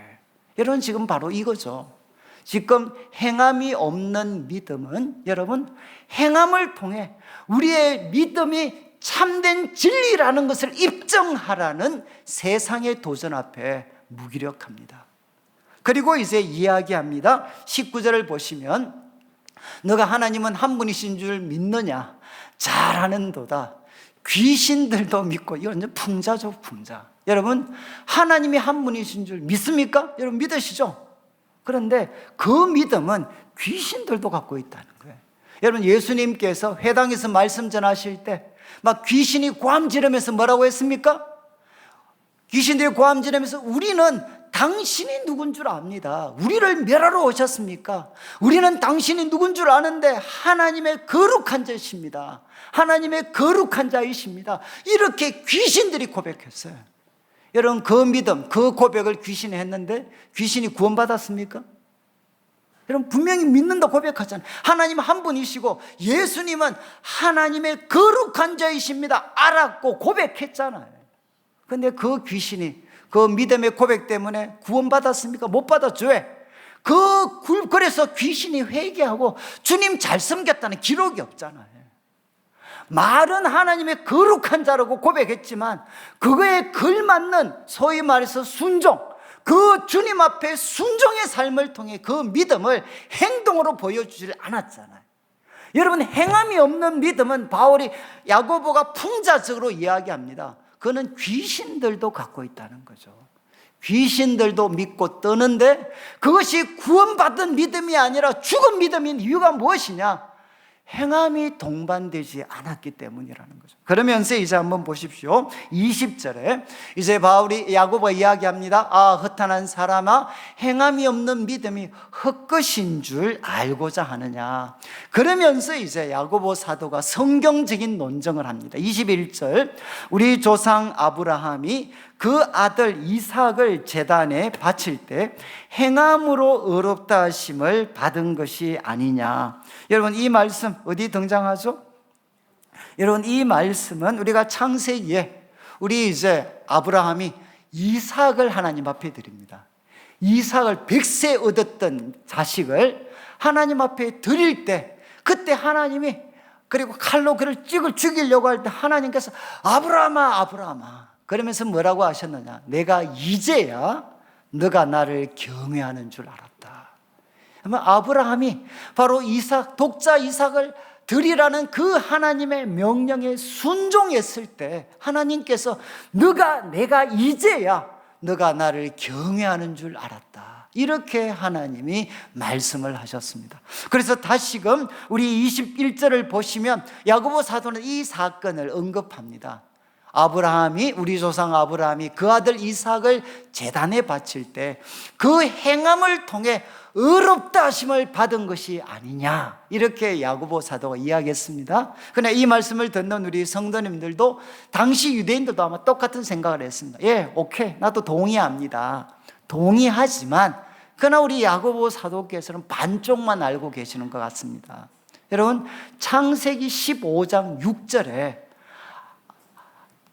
A: 여러분, 지금 바로 이거죠. 지금 행함이 없는 믿음은 여러분, 행함을 통해 우리의 믿음이 참된 진리라는 것을 입증하라는 세상의 도전 앞에 무기력합니다. 그리고 이제 이야기합니다. 19절을 보시면 너가 하나님은 한 분이신 줄 믿느냐? 잘하는도다. 귀신들도 믿고. 이건 이제 풍자죠, 풍자. 여러분, 하나님이 한 분이신 줄 믿습니까? 여러분, 믿으시죠? 그런데 그 믿음은 귀신들도 갖고 있다는 거예요. 여러분, 예수님께서 회당에서 말씀 전하실 때 막 귀신이 고함 지르면서 뭐라고 했습니까? 귀신들이 고함 지르면서 우리는 당신이 누군 줄 압니다. 우리를 멸하러 오셨습니까? 우리는 당신이 누군 줄 아는데 하나님의 거룩한 자이십니다. 하나님의 거룩한 자이십니다. 이렇게 귀신들이 고백했어요. 여러분, 그 믿음, 그 고백을 귀신이 했는데 귀신이 구원받았습니까? 여러분, 분명히 믿는다 고백하잖아요. 하나님 한 분이시고 예수님은 하나님의 거룩한 자이십니다. 알았고 고백했잖아요. 그런데 그 귀신이 그 믿음의 고백 때문에 구원받았습니까? 못 받았죠. 왜? 그래서 귀신이 회개하고 주님 잘 섬겼다는 기록이 없잖아요. 말은 하나님의 거룩한 자라고 고백했지만 그거에 걸맞는, 소위 말해서 순종, 그 주님 앞에 순종의 삶을 통해 그 믿음을 행동으로 보여주질 않았잖아요. 여러분, 행함이 없는 믿음은 바울이, 야고보가 풍자적으로 이야기합니다. 그거는 귀신들도 갖고 있다는 거죠. 귀신들도 믿고 떠는데 그것이 구원받은 믿음이 아니라 죽은 믿음인 이유가 무엇이냐? 행함이 동반되지 않았기 때문이라는 거죠. 그러면서 이제 한번 보십시오. 20절에 이제 바울이, 야고보가 이야기합니다. 아, 허탄한 사람아, 행함이 없는 믿음이 헛것인 줄 알고자 하느냐. 그러면서 이제 야고보 사도가 성경적인 논증을 합니다. 21절, 우리 조상 아브라함이 그 아들 이삭을 제단에 바칠 때 행함으로 의롭다 하심을 받은 것이 아니냐. 여러분, 이 말씀 어디 등장하죠? 여러분, 이 말씀은 우리가 창세기에 우리 이제 아브라함이 이삭을 하나님 앞에 드립니다. 이삭을 100세 얻었던 자식을 하나님 앞에 드릴 때, 그때 하나님이, 그리고 칼로 그를 죽이려고 할 때 하나님께서 아브라함아 아브라함아 그러면서 뭐라고 하셨느냐, 내가 이제야 너가 나를 경외하는 줄 알았다. 그러면 아브라함이 바로 이삭, 독자 이삭을 드리라는 그 하나님의 명령에 순종했을 때 하나님께서 내가 이제야 너가 나를 경외하는 줄 알았다, 이렇게 하나님이 말씀을 하셨습니다. 그래서 다시금 우리 21절을 보시면 야고보 사도는 이 사건을 언급합니다. 아브라함이, 우리 조상 아브라함이 그 아들 이삭을 제단에 바칠 때 그 행함을 통해 의롭다 하심을 받은 것이 아니냐, 이렇게 야고보 사도가 이야기했습니다. 그러나 이 말씀을 듣는 우리 성도님들도, 당시 유대인들도 아마 똑같은 생각을 했습니다. 예, 오케이, 나도 동의합니다. 동의하지만 그러나 우리 야고보 사도께서는 반쪽만 알고 계시는 것 같습니다. 여러분, 창세기 15장 6절에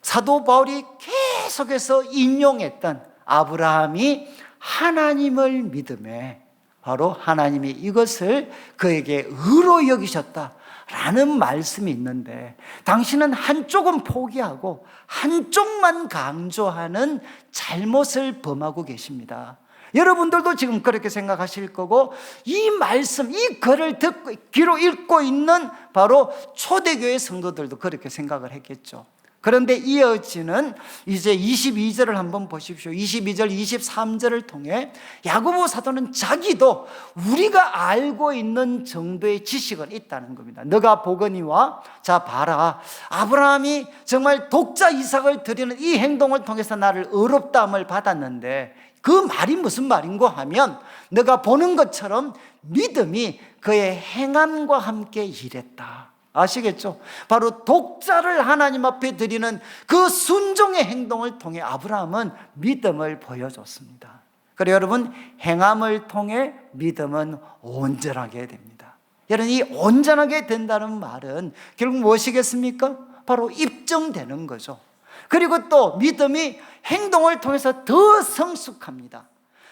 A: 사도 바울이 계속해서 인용했던 아브라함이 하나님을 믿음에 바로 하나님이 이것을 그에게 의로 여기셨다라는 말씀이 있는데, 당신은 한쪽은 포기하고 한쪽만 강조하는 잘못을 범하고 계십니다. 여러분들도 지금 그렇게 생각하실 거고, 이 말씀, 이 글을 듣고 귀로 읽고 있는 바로 초대교회 성도들도 그렇게 생각을 했겠죠. 그런데 이어지는 이제 22절을 한번 보십시오. 22절, 23절을 통해 야고보 사도는 자기도 우리가 알고 있는 정도의 지식은 있다는 겁니다. 너가 보거니와, 자 봐라, 아브라함이 정말 독자 이삭을 드리는 이 행동을 통해서 나를 의롭다함을 받았는데, 그 말이 무슨 말인고 하면, 너가 보는 것처럼 믿음이 그의 행함과 함께 일했다. 아시겠죠? 바로 독자를 하나님 앞에 드리는 그 순종의 행동을 통해 아브라함은 믿음을 보여줬습니다. 그리고 여러분, 행함을 통해 믿음은 온전하게 됩니다. 여러분, 이 온전하게 된다는 말은 결국 무엇이겠습니까? 바로 입증되는 거죠. 그리고 또 믿음이 행동을 통해서 더 성숙합니다.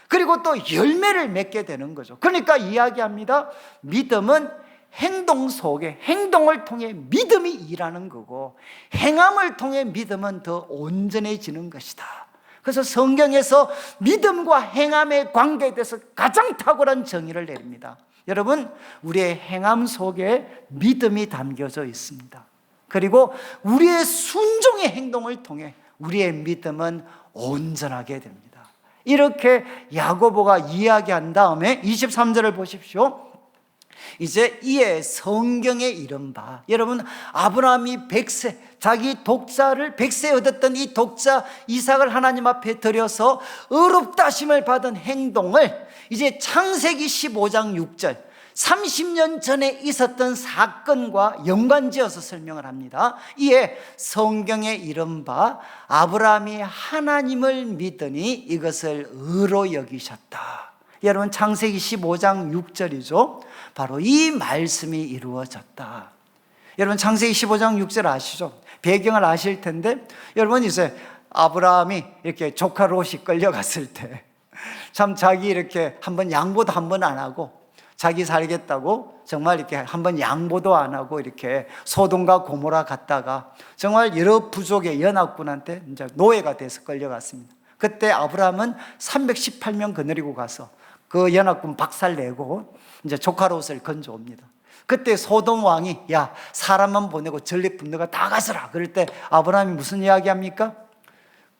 A: 그리고 또 열매를 맺게 되는 거죠. 그러니까 이야기합니다. 믿음은 행동 속에, 행동을 통해 믿음이 일하는 거고, 행함을 통해 믿음은 더 온전해지는 것이다. 그래서 성경에서 믿음과 행함의 관계에 대해서 가장 탁월한 정의를 내립니다. 여러분, 우리의 행함 속에 믿음이 담겨져 있습니다. 그리고 우리의 순종의 행동을 통해 우리의 믿음은 온전하게 됩니다. 이렇게 야고보가 이야기한 다음에 23절을 보십시오. 이제 이에 성경에 이른 바, 여러분, 아브라함이 100세, 자기 독자를 100세 얻었던 이 독자 이삭을 하나님 앞에 드려서 의롭다 하심을 받은 행동을 이제 창세기 15장 6절, 30년 전에 있었던 사건과 연관지어서 설명을 합니다. 이에 성경에 이른 바 아브라함이 하나님을 믿으니 이것을 의로 여기셨다. 여러분, 창세기 15장 6절이죠. 바로 이 말씀이 이루어졌다. 여러분, 창세기 15장 6절 아시죠? 배경을 아실 텐데, 여러분, 이제 아브라함이 이렇게 조카 롯이 끌려갔을 때 참 자기 이렇게 한번 양보도 한번 안 하고, 자기 살겠다고 정말 이렇게 한번 양보도 안 하고 이렇게 소돔과 고모라 갔다가 정말 여러 부족의 연합군한테 이제 노예가 돼서 끌려갔습니다. 그때 아브라함은 318명 거느리고 가서 그 연합군 박살내고 이제 조카 롯을 건져옵니다. 그때 소돔 왕이, 야, 사람만 보내고 전리품 너가 다 가서라. 그럴 때 아브라함이 무슨 이야기 합니까?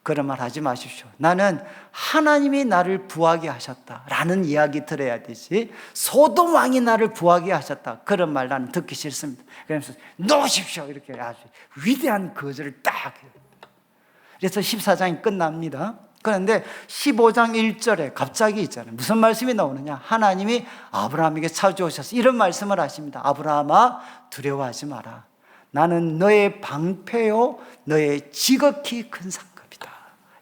A: 그런 말 하지 마십시오. 나는 하나님이 나를 부하게 하셨다라는 이야기 들어야 되지, 소돔 왕이 나를 부하게 하셨다, 그런 말 나는 듣기 싫습니다. 그래서 놓으십시오, 이렇게 아주 위대한 거절을 딱 해요. 그래서 14장이 끝납니다. 그런데 15장 1절에 갑자기 있잖아요. 무슨 말씀이 나오느냐? 하나님이 아브라함에게 찾아오셔서 이런 말씀을 하십니다. 아브라함아, 두려워하지 마라. 나는 너의 방패요 너의 지극히 큰 상급이다.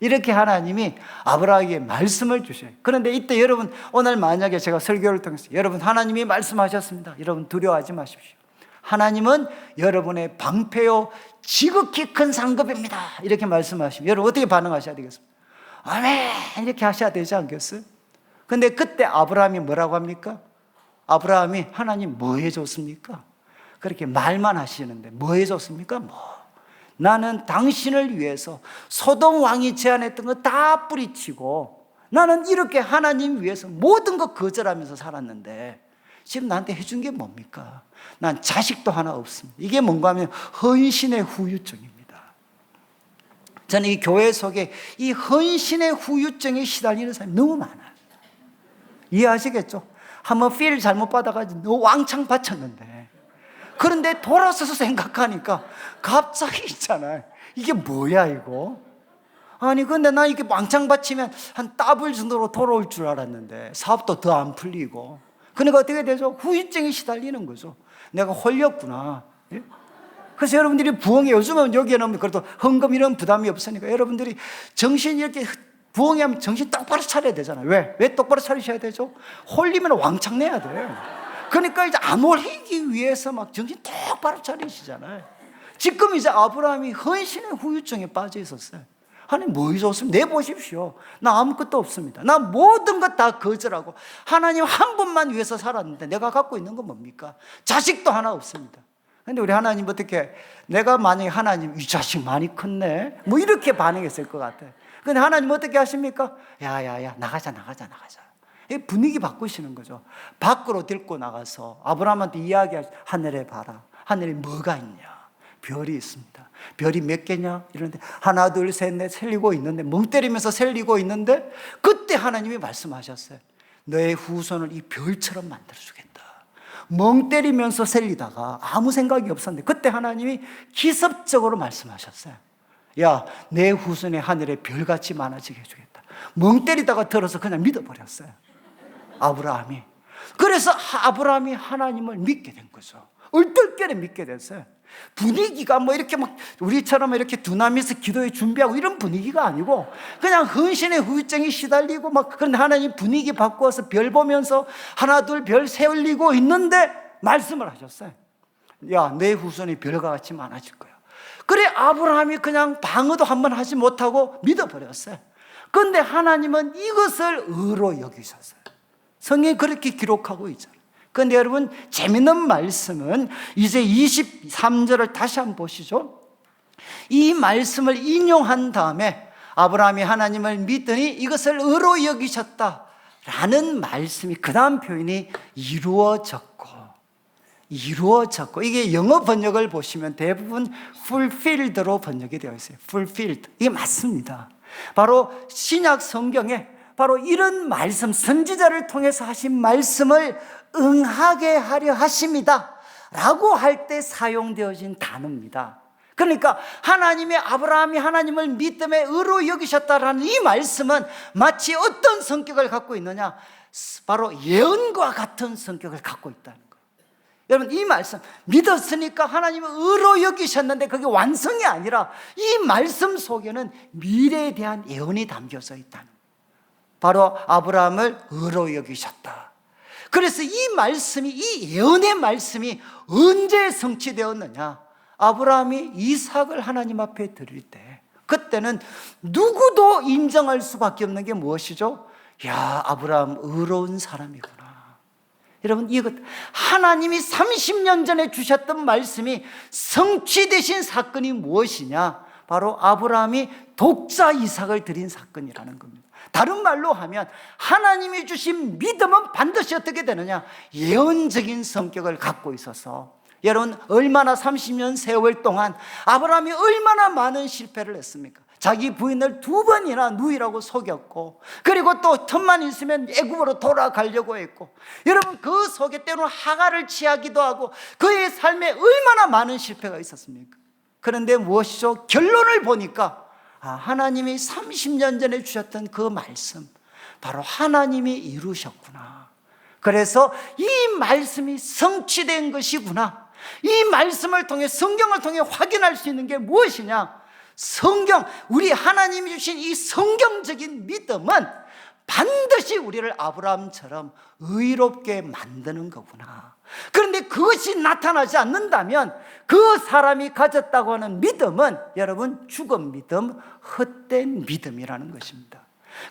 A: 이렇게 하나님이 아브라함에게 말씀을 주셔요. 그런데 이때 여러분, 오늘 만약에 제가 설교를 통해서 여러분, 하나님이 말씀하셨습니다. 여러분, 두려워하지 마십시오. 하나님은 여러분의 방패요 지극히 큰 상급입니다. 이렇게 말씀하시면 여러분 어떻게 반응하셔야 되겠습니까? 아멘 이렇게 하셔야 되지 않겠어요? 근데 그때 아브라함이 뭐라고 합니까? 아브라함이 하나님 뭐 해줬습니까? 그렇게 말만 하시는데 뭐 해줬습니까? 나는 당신을 위해서 소돔 왕이 제안했던 거 다 뿌리치고 나는 이렇게 하나님 위해서 모든 거 거절하면서 살았는데 지금 나한테 해준 게 뭡니까? 난 자식도 하나 없습니다. 이게 뭔가 하면 헌신의 후유증입니다. 저는 이 교회 속에 이 헌신의 후유증에 시달리는 사람이 너무 많아요. 이해하시겠죠? 한번 필 잘못 받아가지고 너 왕창 바쳤는데 그런데 돌아서서 생각하니까 갑자기 있잖아요. 이게 뭐야 이거? 아니 근데 나 이렇게 왕창 바치면 한 더블 정도로 돌아올 줄 알았는데 사업도 더 안 풀리고 그러니까 어떻게 되죠? 후유증에 시달리는 거죠. 내가 홀렸구나. 예? 그래서 여러분들이 부흥회 요즘은 여기에는 그래도 헌금 이런 부담이 없으니까 여러분들이 정신 이렇게 부흥회 하면 정신 똑바로 차려야 되잖아요. 왜 똑바로 차리셔야 되죠? 홀리면 왕창 내야 돼요. 그러니까 이제 안 홀리기 위해서 막 정신 똑바로 차리시잖아요. 지금 이제 아브라함이 헌신의 후유증에 빠져 있었어요. 하나님 뭐 해줬습니까? 내보십시오. 나 아무것도 없습니다. 나 모든 것 다 거절하고 하나님 한 분만 위해서 살았는데 내가 갖고 있는 건 뭡니까? 자식도 하나 없습니다. 근데 우리 하나님 어떻게, 내가 만약에 하나님 이 자식 많이 컸네 뭐 이렇게 반응했을 것 같아요. 근데 하나님 어떻게 하십니까? 야야야 나가자. 분위기 바꾸시는 거죠. 밖으로 데리고 나가서 아브라함한테 이야기하시죠. 하늘에 봐라. 하늘에 뭐가 있냐? 별이 있습니다. 별이 몇 개냐? 이러는데 하나 둘 셋 넷 셀리고 있는데 멍 때리면서 셀리고 있는데 그때 하나님이 말씀하셨어요. 너의 후손을 이 별처럼 만들어주겠다. 멍 때리면서 셀리다가 아무 생각이 없었는데 그때 하나님이 기습적으로 말씀하셨어요. 야, 내 후손이 하늘에 별같이 많아지게 해주겠다. 멍 때리다가 들어서 그냥 믿어버렸어요. 아브라함이. 그래서 아브라함이 하나님을 믿게 된 거죠. 얼떨결에 믿게 됐어요. 분위기가 뭐 이렇게 막 우리처럼 이렇게 두나미에서 기도에 준비하고 이런 분위기가 아니고 그냥 헌신의 후유증이 시달리고 막, 그런데 하나님 분위기 바꾸어서 별 보면서 하나 둘 별 세울리고 있는데 말씀을 하셨어요. 야, 내 후손이 별과 같이 많아질 거야. 그래 아브라함이 그냥 방어도 한번 하지 못하고 믿어버렸어요. 그런데 하나님은 이것을 의로 여기셨어요. 성경이 그렇게 기록하고 있잖아요. 그런데 여러분 재밌는 말씀은 이제 23절을 다시 한번 보시죠. 이 말씀을 인용한 다음에 아브라함이 하나님을 믿더니 이것을 의로 여기셨다라는 말씀이, 그 다음 표현이 이루어졌고 이게 영어 번역을 보시면 대부분 fulfilled로 번역이 되어 있어요. fulfilled. 이게 맞습니다. 바로 신약 성경에 바로 이런 말씀, 선지자를 통해서 하신 말씀을 응하게 하려 하십니다 라고 할 때 사용되어진 단어입니다. 그러니까 하나님의 아브라함이 하나님을 믿음에 의로 여기셨다라는 이 말씀은 마치 어떤 성격을 갖고 있느냐, 바로 예언과 같은 성격을 갖고 있다는 거예요. 여러분 이 말씀 믿었으니까 하나님은 의로 여기셨는데 그게 완성이 아니라 이 말씀 속에는 미래에 대한 예언이 담겨져 있다는 거예요. 바로 아브라함을 의로 여기셨다. 그래서 이 말씀이, 이 예언의 말씀이 언제 성취되었느냐, 아브라함이 이삭을 하나님 앞에 드릴 때, 그때는 누구도 인정할 수밖에 없는 게 무엇이죠? 야, 아브라함 의로운 사람이구나. 여러분 이것, 하나님이 30년 전에 주셨던 말씀이 성취되신 사건이 무엇이냐, 바로 아브라함이 독자 이삭을 드린 사건이라는 겁니다. 다른 말로 하면 하나님이 주신 믿음은 반드시 어떻게 되느냐, 예언적인 성격을 갖고 있어서, 여러분 얼마나 30년 세월 동안 아브라함이 얼마나 많은 실패를 했습니까? 자기 부인을 2번이나 누이라고 속였고, 그리고 또 틈만 있으면 애굽으로 돌아가려고 했고, 여러분 그 속에 때로는 하가를 취하기도 하고 그의 삶에 얼마나 많은 실패가 있었습니까? 그런데 무엇이죠? 결론을 보니까 하나님이 30년 전에 주셨던 그 말씀, 바로 하나님이 이루셨구나. 그래서 이 말씀이 성취된 것이구나. 이 말씀을 통해, 성경을 통해 확인할 수 있는 게 무엇이냐, 성경, 우리 하나님이 주신 이 성경적인 믿음은 반드시 우리를 아브라함처럼 의롭게 만드는 거구나. 그런데 그것이 나타나지 않는다면 그 사람이 가졌다고 하는 믿음은 여러분 죽은 믿음, 헛된 믿음이라는 것입니다.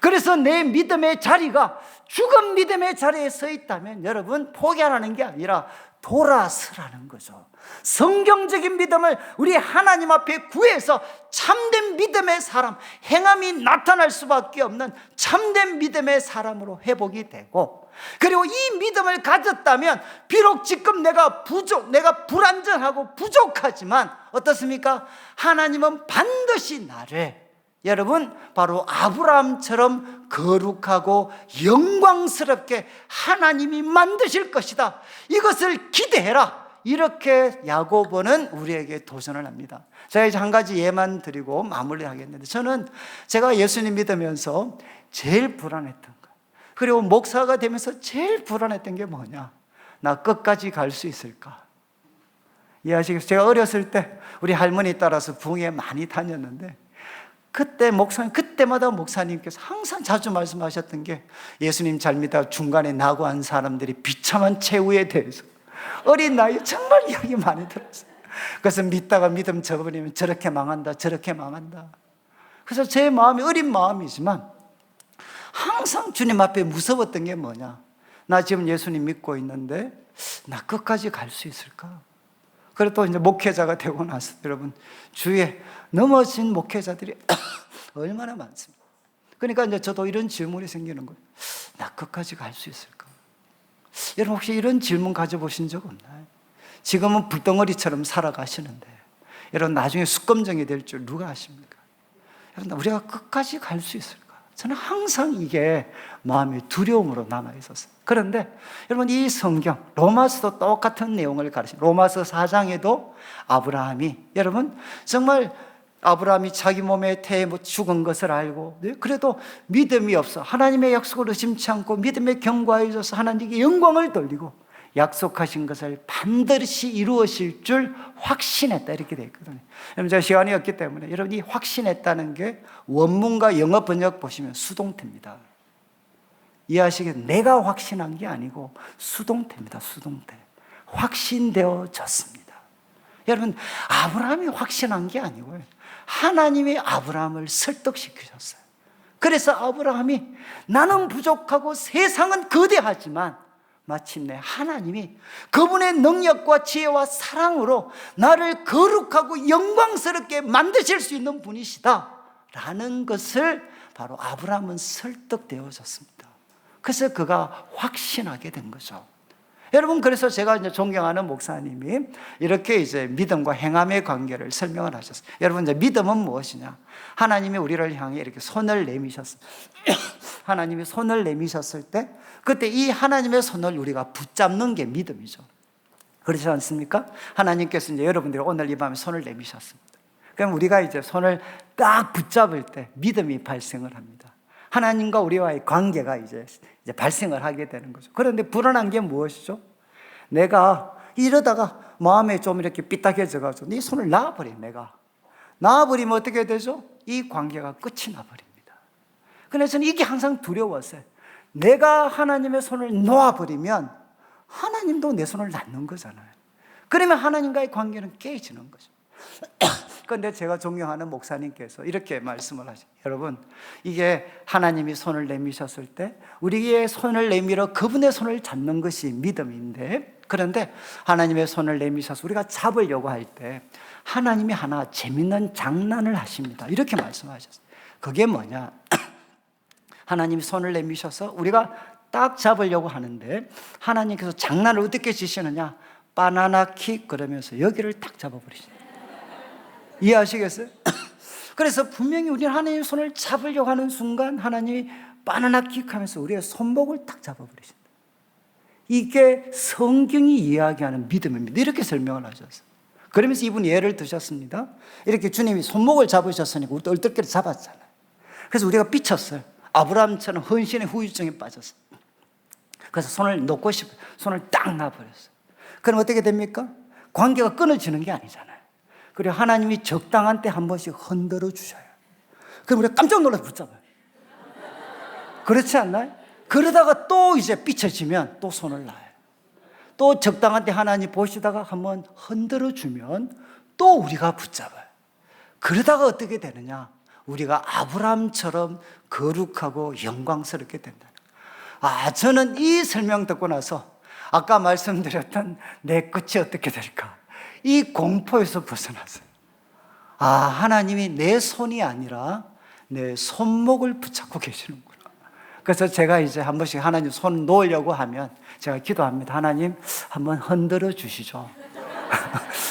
A: 그래서 내 믿음의 자리가 죽은 믿음의 자리에 서 있다면 여러분 포기하라는 게 아니라 돌아서라는 거죠. 성경적인 믿음을 우리 하나님 앞에 구해서 참된 믿음의 사람, 행함이 나타날 수밖에 없는 참된 믿음의 사람으로 회복이 되고, 그리고 이 믿음을 가졌다면 비록 지금 내가 불완전하고 부족하지만 어떻습니까? 하나님은 반드시 나를, 여러분, 바로 아브라함처럼 거룩하고 영광스럽게 하나님이 만드실 것이다, 이것을 기대해라, 이렇게 야고보는 우리에게 도전을 합니다. 제가 이제 한 가지 예만 드리고 마무리하겠는데, 저는 제가 예수님 믿으면서 제일 불안했던 거, 그리고 목사가 되면서 제일 불안했던 게 뭐냐? 나 끝까지 갈 수 있을까? 이해하시겠어요? 제가 어렸을 때 우리 할머니 따라서 붕에 많이 다녔는데, 그때마다 목사님께서 항상 자주 말씀하셨던 게, 예수님 잘 믿다가 중간에 낙오한 사람들이 비참한 최후에 대해서 어린 나이에 정말 이야기 많이 들었어요. 그래서 믿다가 믿음 저버리면 저렇게 망한다, 저렇게 망한다. 그래서 제 마음이 어린 마음이지만 항상 주님 앞에 무서웠던 게 뭐냐? 나 지금 예수님 믿고 있는데 나 끝까지 갈 수 있을까? 그리고 또 이제 목회자가 되고 나서 여러분, 주위에 넘어진 목회자들이 얼마나 많습니다. 그러니까 이제 저도 이런 질문이 생기는 거예요. 나 끝까지 갈 수 있을까? 여러분 혹시 이런 질문 가져보신 적 없나요? 지금은 불덩어리처럼 살아가시는데 여러분 나중에 숙검정이 될 줄 누가 아십니까? 여러분 우리가 끝까지 갈 수 있을까? 저는 항상 이게 마음의 두려움으로 남아있었어요. 그런데 여러분 이 성경 로마서도 똑같은 내용을 가르칩니다. 로마서 4장에도 아브라함이, 여러분 정말 아브라함이 자기 몸에 태에 죽은 것을 알고 그래도 믿음이 없어 하나님의 약속을 의심치 않고 믿음에 견고해져서 하나님께 영광을 돌리고 약속하신 것을 반드시 이루어질 줄 확신했다, 이렇게 되어 있거든요. 여러분 제가 시간이 없기 때문에 여러분 이 확신했다는 게 원문과 영어 번역 보시면 수동태입니다. 이해하시겠어요? 내가 확신한 게 아니고 수동태입니다. 수동태. 확신되어졌습니다. 여러분 아브라함이 확신한 게 아니고요, 하나님이 아브라함을 설득시키셨어요. 그래서 아브라함이 나는 부족하고 세상은 거대하지만 마침내 하나님이 그분의 능력과 지혜와 사랑으로 나를 거룩하고 영광스럽게 만드실 수 있는 분이시다 라는 것을 바로 아브라함은 설득되어졌습니다. 그래서 그가 확신하게 된 거죠. 여러분 그래서 제가 이제 존경하는 목사님이 이렇게 이제 믿음과 행함의 관계를 설명을 하셨어요. 여러분 이제 믿음은 무엇이냐? 하나님이 우리를 향해 이렇게 손을 내미셨어요. 하나님이 손을 내미셨을 때 그때 이 하나님의 손을 우리가 붙잡는 게 믿음이죠. 그렇지 않습니까? 하나님께서 이제 여러분들이 오늘 이 밤에 손을 내미셨습니다. 그럼 우리가 이제 손을 딱 붙잡을 때 믿음이 발생을 합니다. 하나님과 우리와의 관계가 이제 발생을 하게 되는 거죠. 그런데 불안한 게 무엇이죠? 내가 이러다가 마음에 좀 이렇게 삐딱해져가지고 네 손을 놔버려. 내가 놔버리면 어떻게 되죠? 이 관계가 끝이 나버립니다. 그래서 저는 이게 항상 두려웠어요. 내가 하나님의 손을 놓아버리면 하나님도 내 손을 놔는 거잖아요. 그러면 하나님과의 관계는 깨지는 거죠. 그런데 제가 존경하는 목사님께서 이렇게 말씀을 하죠. 여러분 이게 하나님이 손을 내미셨을 때 우리의 손을 내밀어 그분의 손을 잡는 것이 믿음인데, 그런데 하나님의 손을 내미셔서 우리가 잡으려고 할 때 하나님이 하나 재밌는 장난을 하십니다. 이렇게 말씀하셨어요. 그게 뭐냐? 하나님이 손을 내미셔서 우리가 딱 잡으려고 하는데 하나님께서 장난을 어떻게 치시느냐? 바나나 킥 그러면서 여기를 딱 잡아버리시죠. 이해하시겠어요? 그래서 분명히 우리는 하나님의 손을 잡으려고 하는 순간 하나님이 바나나 킥 하면서 우리의 손목을 딱 잡아버리신다. 이게 성경이 이야기하는 믿음입니다. 이렇게 설명을 하셨어요. 그러면서 이분이 예를 드셨습니다. 이렇게 주님이 손목을 잡으셨으니까 우리도 얼떨결에 잡았잖아요. 그래서 우리가 삐쳤어요. 아브라함처럼 헌신의 후유증에 빠졌어요. 그래서 손을 놓고 싶어요. 손을 딱 놔버렸어요. 그럼 어떻게 됩니까? 관계가 끊어지는 게 아니잖아요. 그리고 하나님이 적당한 때 한 번씩 흔들어 주셔요. 그럼 우리가 깜짝 놀라서 붙잡아요. 그렇지 않나요? 그러다가 또 이제 삐쳐지면 또 손을 놔요. 또 적당한 때 하나님 보시다가 한번 흔들어 주면 또 우리가 붙잡아요. 그러다가 어떻게 되느냐? 우리가 아브라함처럼 거룩하고 영광스럽게 된다. 저는 이 설명 듣고 나서 아까 말씀드렸던 내 끝이 어떻게 될까? 이 공포에서 벗어났어요. 하나님이 내 손이 아니라 내 손목을 붙잡고 계시는구나. 그래서 제가 이제 한 번씩 하나님 손 놓으려고 하면 제가 기도합니다. 하나님 한번 흔들어 주시죠.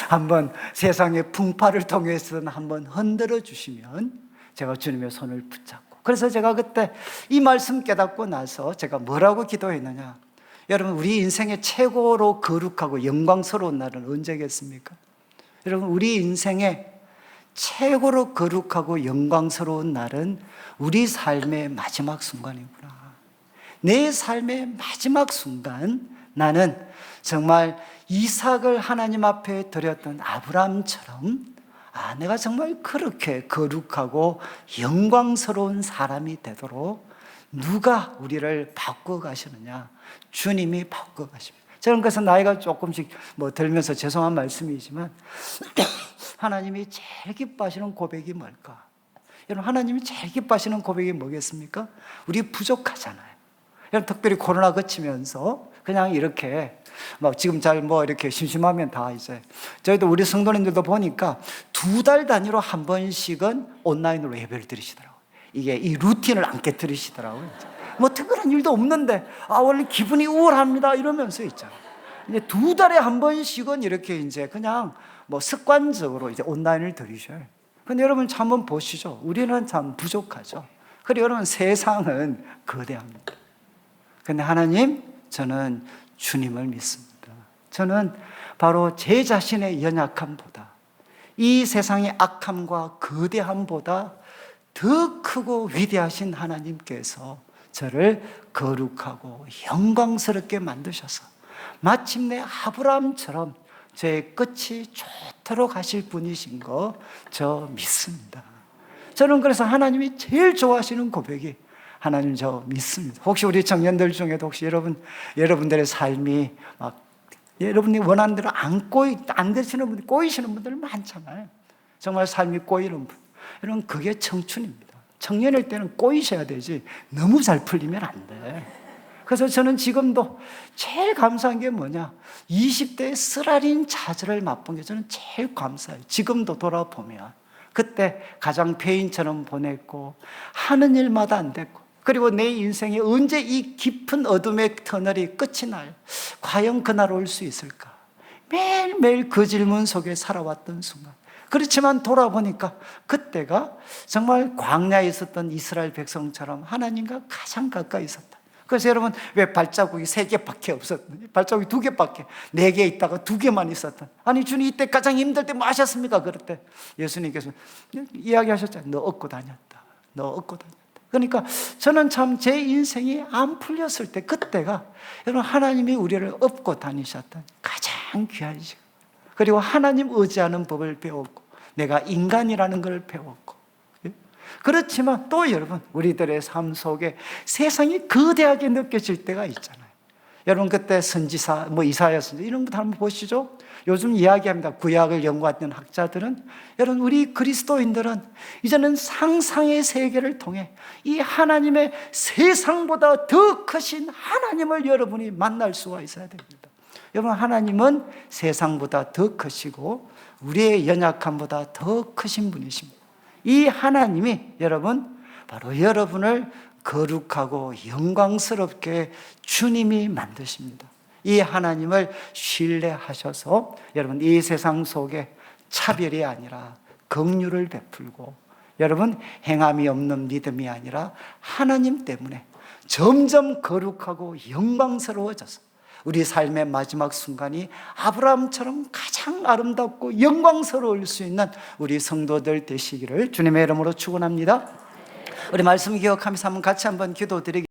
A: 한번 세상의 풍파를 통해서는 한번 흔들어 주시면 제가 주님의 손을 붙잡고, 그래서 제가 그때 이 말씀 깨닫고 나서 제가 뭐라고 기도했느냐, 여러분 우리 인생의 최고로 거룩하고 영광스러운 날은 언제겠습니까? 여러분 우리 인생의 최고로 거룩하고 영광스러운 날은 우리 삶의 마지막 순간이구나. 내 삶의 마지막 순간, 나는 정말 이삭을 하나님 앞에 드렸던 아브라함처럼 내가 정말 그렇게 거룩하고 영광스러운 사람이 되도록 누가 우리를 바꿔 가시느냐? 주님이 바꿔 가십니다. 저는 그래서 나이가 조금씩 들면서 죄송한 말씀이지만 하나님이 제일 기뻐하시는 고백이 뭘까? 여러분, 하나님이 제일 기뻐하시는 고백이 뭐겠습니까? 우리 부족하잖아요. 여러분, 특별히 코로나 거치면서 그냥 이렇게 지금 잘 이렇게 심심하면 다 이제 저희도 우리 성도님들도 보니까 2달 단위로 한 번씩은 온라인으로 예배를 드리시더라고요. 이게 이 루틴을 안 깨뜨리시더라고요. 특별한 일도 없는데 원래 기분이 우울합니다 이러면서 있잖아요. 이제 2달에 한 번씩은 이렇게 이제 그냥 습관적으로 이제 온라인을 드리셔요. 근데 여러분 참 한번 보시죠. 우리는 참 부족하죠. 그리고 여러분 세상은 거대합니다. 근데 하나님, 저는 주님을 믿습니다. 저는 바로 제 자신의 연약함보다, 이 세상의 악함과 거대함보다 더 크고 위대하신 하나님께서 저를 거룩하고 영광스럽게 만드셔서 마침내 아브라함처럼 제 끝이 좋도록 하실 분이신 거 저 믿습니다. 저는 그래서 하나님이 제일 좋아하시는 고백이 하나님 저 믿습니다. 혹시 우리 청년들 중에도 혹시 여러분들의 삶이 여러분이 원하는 대로 안 되시는 분들, 꼬이시는 분들 많잖아요. 정말 삶이 꼬이는 분. 여러분, 그게 청춘입니다. 청년일 때는 꼬이셔야 되지 너무 잘 풀리면 안 돼. 그래서 저는 지금도 제일 감사한 게 뭐냐, 20대의 쓰라린 좌절을 맛본 게 저는 제일 감사해요. 지금도 돌아보면 그때 가장 폐인처럼 보냈고 하는 일마다 안 됐고, 그리고 내 인생에 언제 이 깊은 어둠의 터널이 끝이 나요? 과연 그날 올 수 있을까? 매일매일 그 질문 속에 살아왔던 순간, 그렇지만 돌아보니까 그때가 정말 광야에 있었던 이스라엘 백성처럼 하나님과 가장 가까이 있었다. 그래서 여러분, 왜 발자국이 3개밖에 없었는지, 발자국이 2개밖에, 4개 있다가 2개만 있었던, 아니 주님 이때 가장 힘들 때 뭐 하셨습니까? 그럴 때 예수님께서 이야기하셨잖아요. 너 얻고 다녔다. 너 얻고 다녔다. 그러니까 저는 참 제 인생이 안 풀렸을 때, 그때가 여러분 하나님이 우리를 업고 다니셨던 가장 귀한 시간, 그리고 하나님 의지하는 법을 배웠고 내가 인간이라는 걸 배웠고, 그렇지만 또 여러분 우리들의 삶 속에 세상이 거대하게 느껴질 때가 있잖아요. 여러분 그때 선지사 이사야 선지 이런 거 한번 보시죠. 요즘 이야기합니다. 구약을 연구하는 학자들은, 여러분 우리 그리스도인들은 이제는 상상의 세계를 통해 이 하나님의 세상보다 더 크신 하나님을 여러분이 만날 수가 있어야 됩니다. 여러분, 하나님은 세상보다 더 크시고 우리의 연약함보다 더 크신 분이십니다. 이 하나님이 여러분, 바로 여러분을 거룩하고 영광스럽게 주님이 만드십니다. 이 하나님을 신뢰하셔서 여러분 이 세상 속에 차별이 아니라 긍휼을 베풀고, 여러분 행함이 없는 믿음이 아니라 하나님 때문에 점점 거룩하고 영광스러워져서 우리 삶의 마지막 순간이 아브라함처럼 가장 아름답고 영광스러울 수 있는 우리 성도들 되시기를 주님의 이름으로 축원합니다. 우리 말씀 기억하면서 같이 한번 기도드리겠습니다.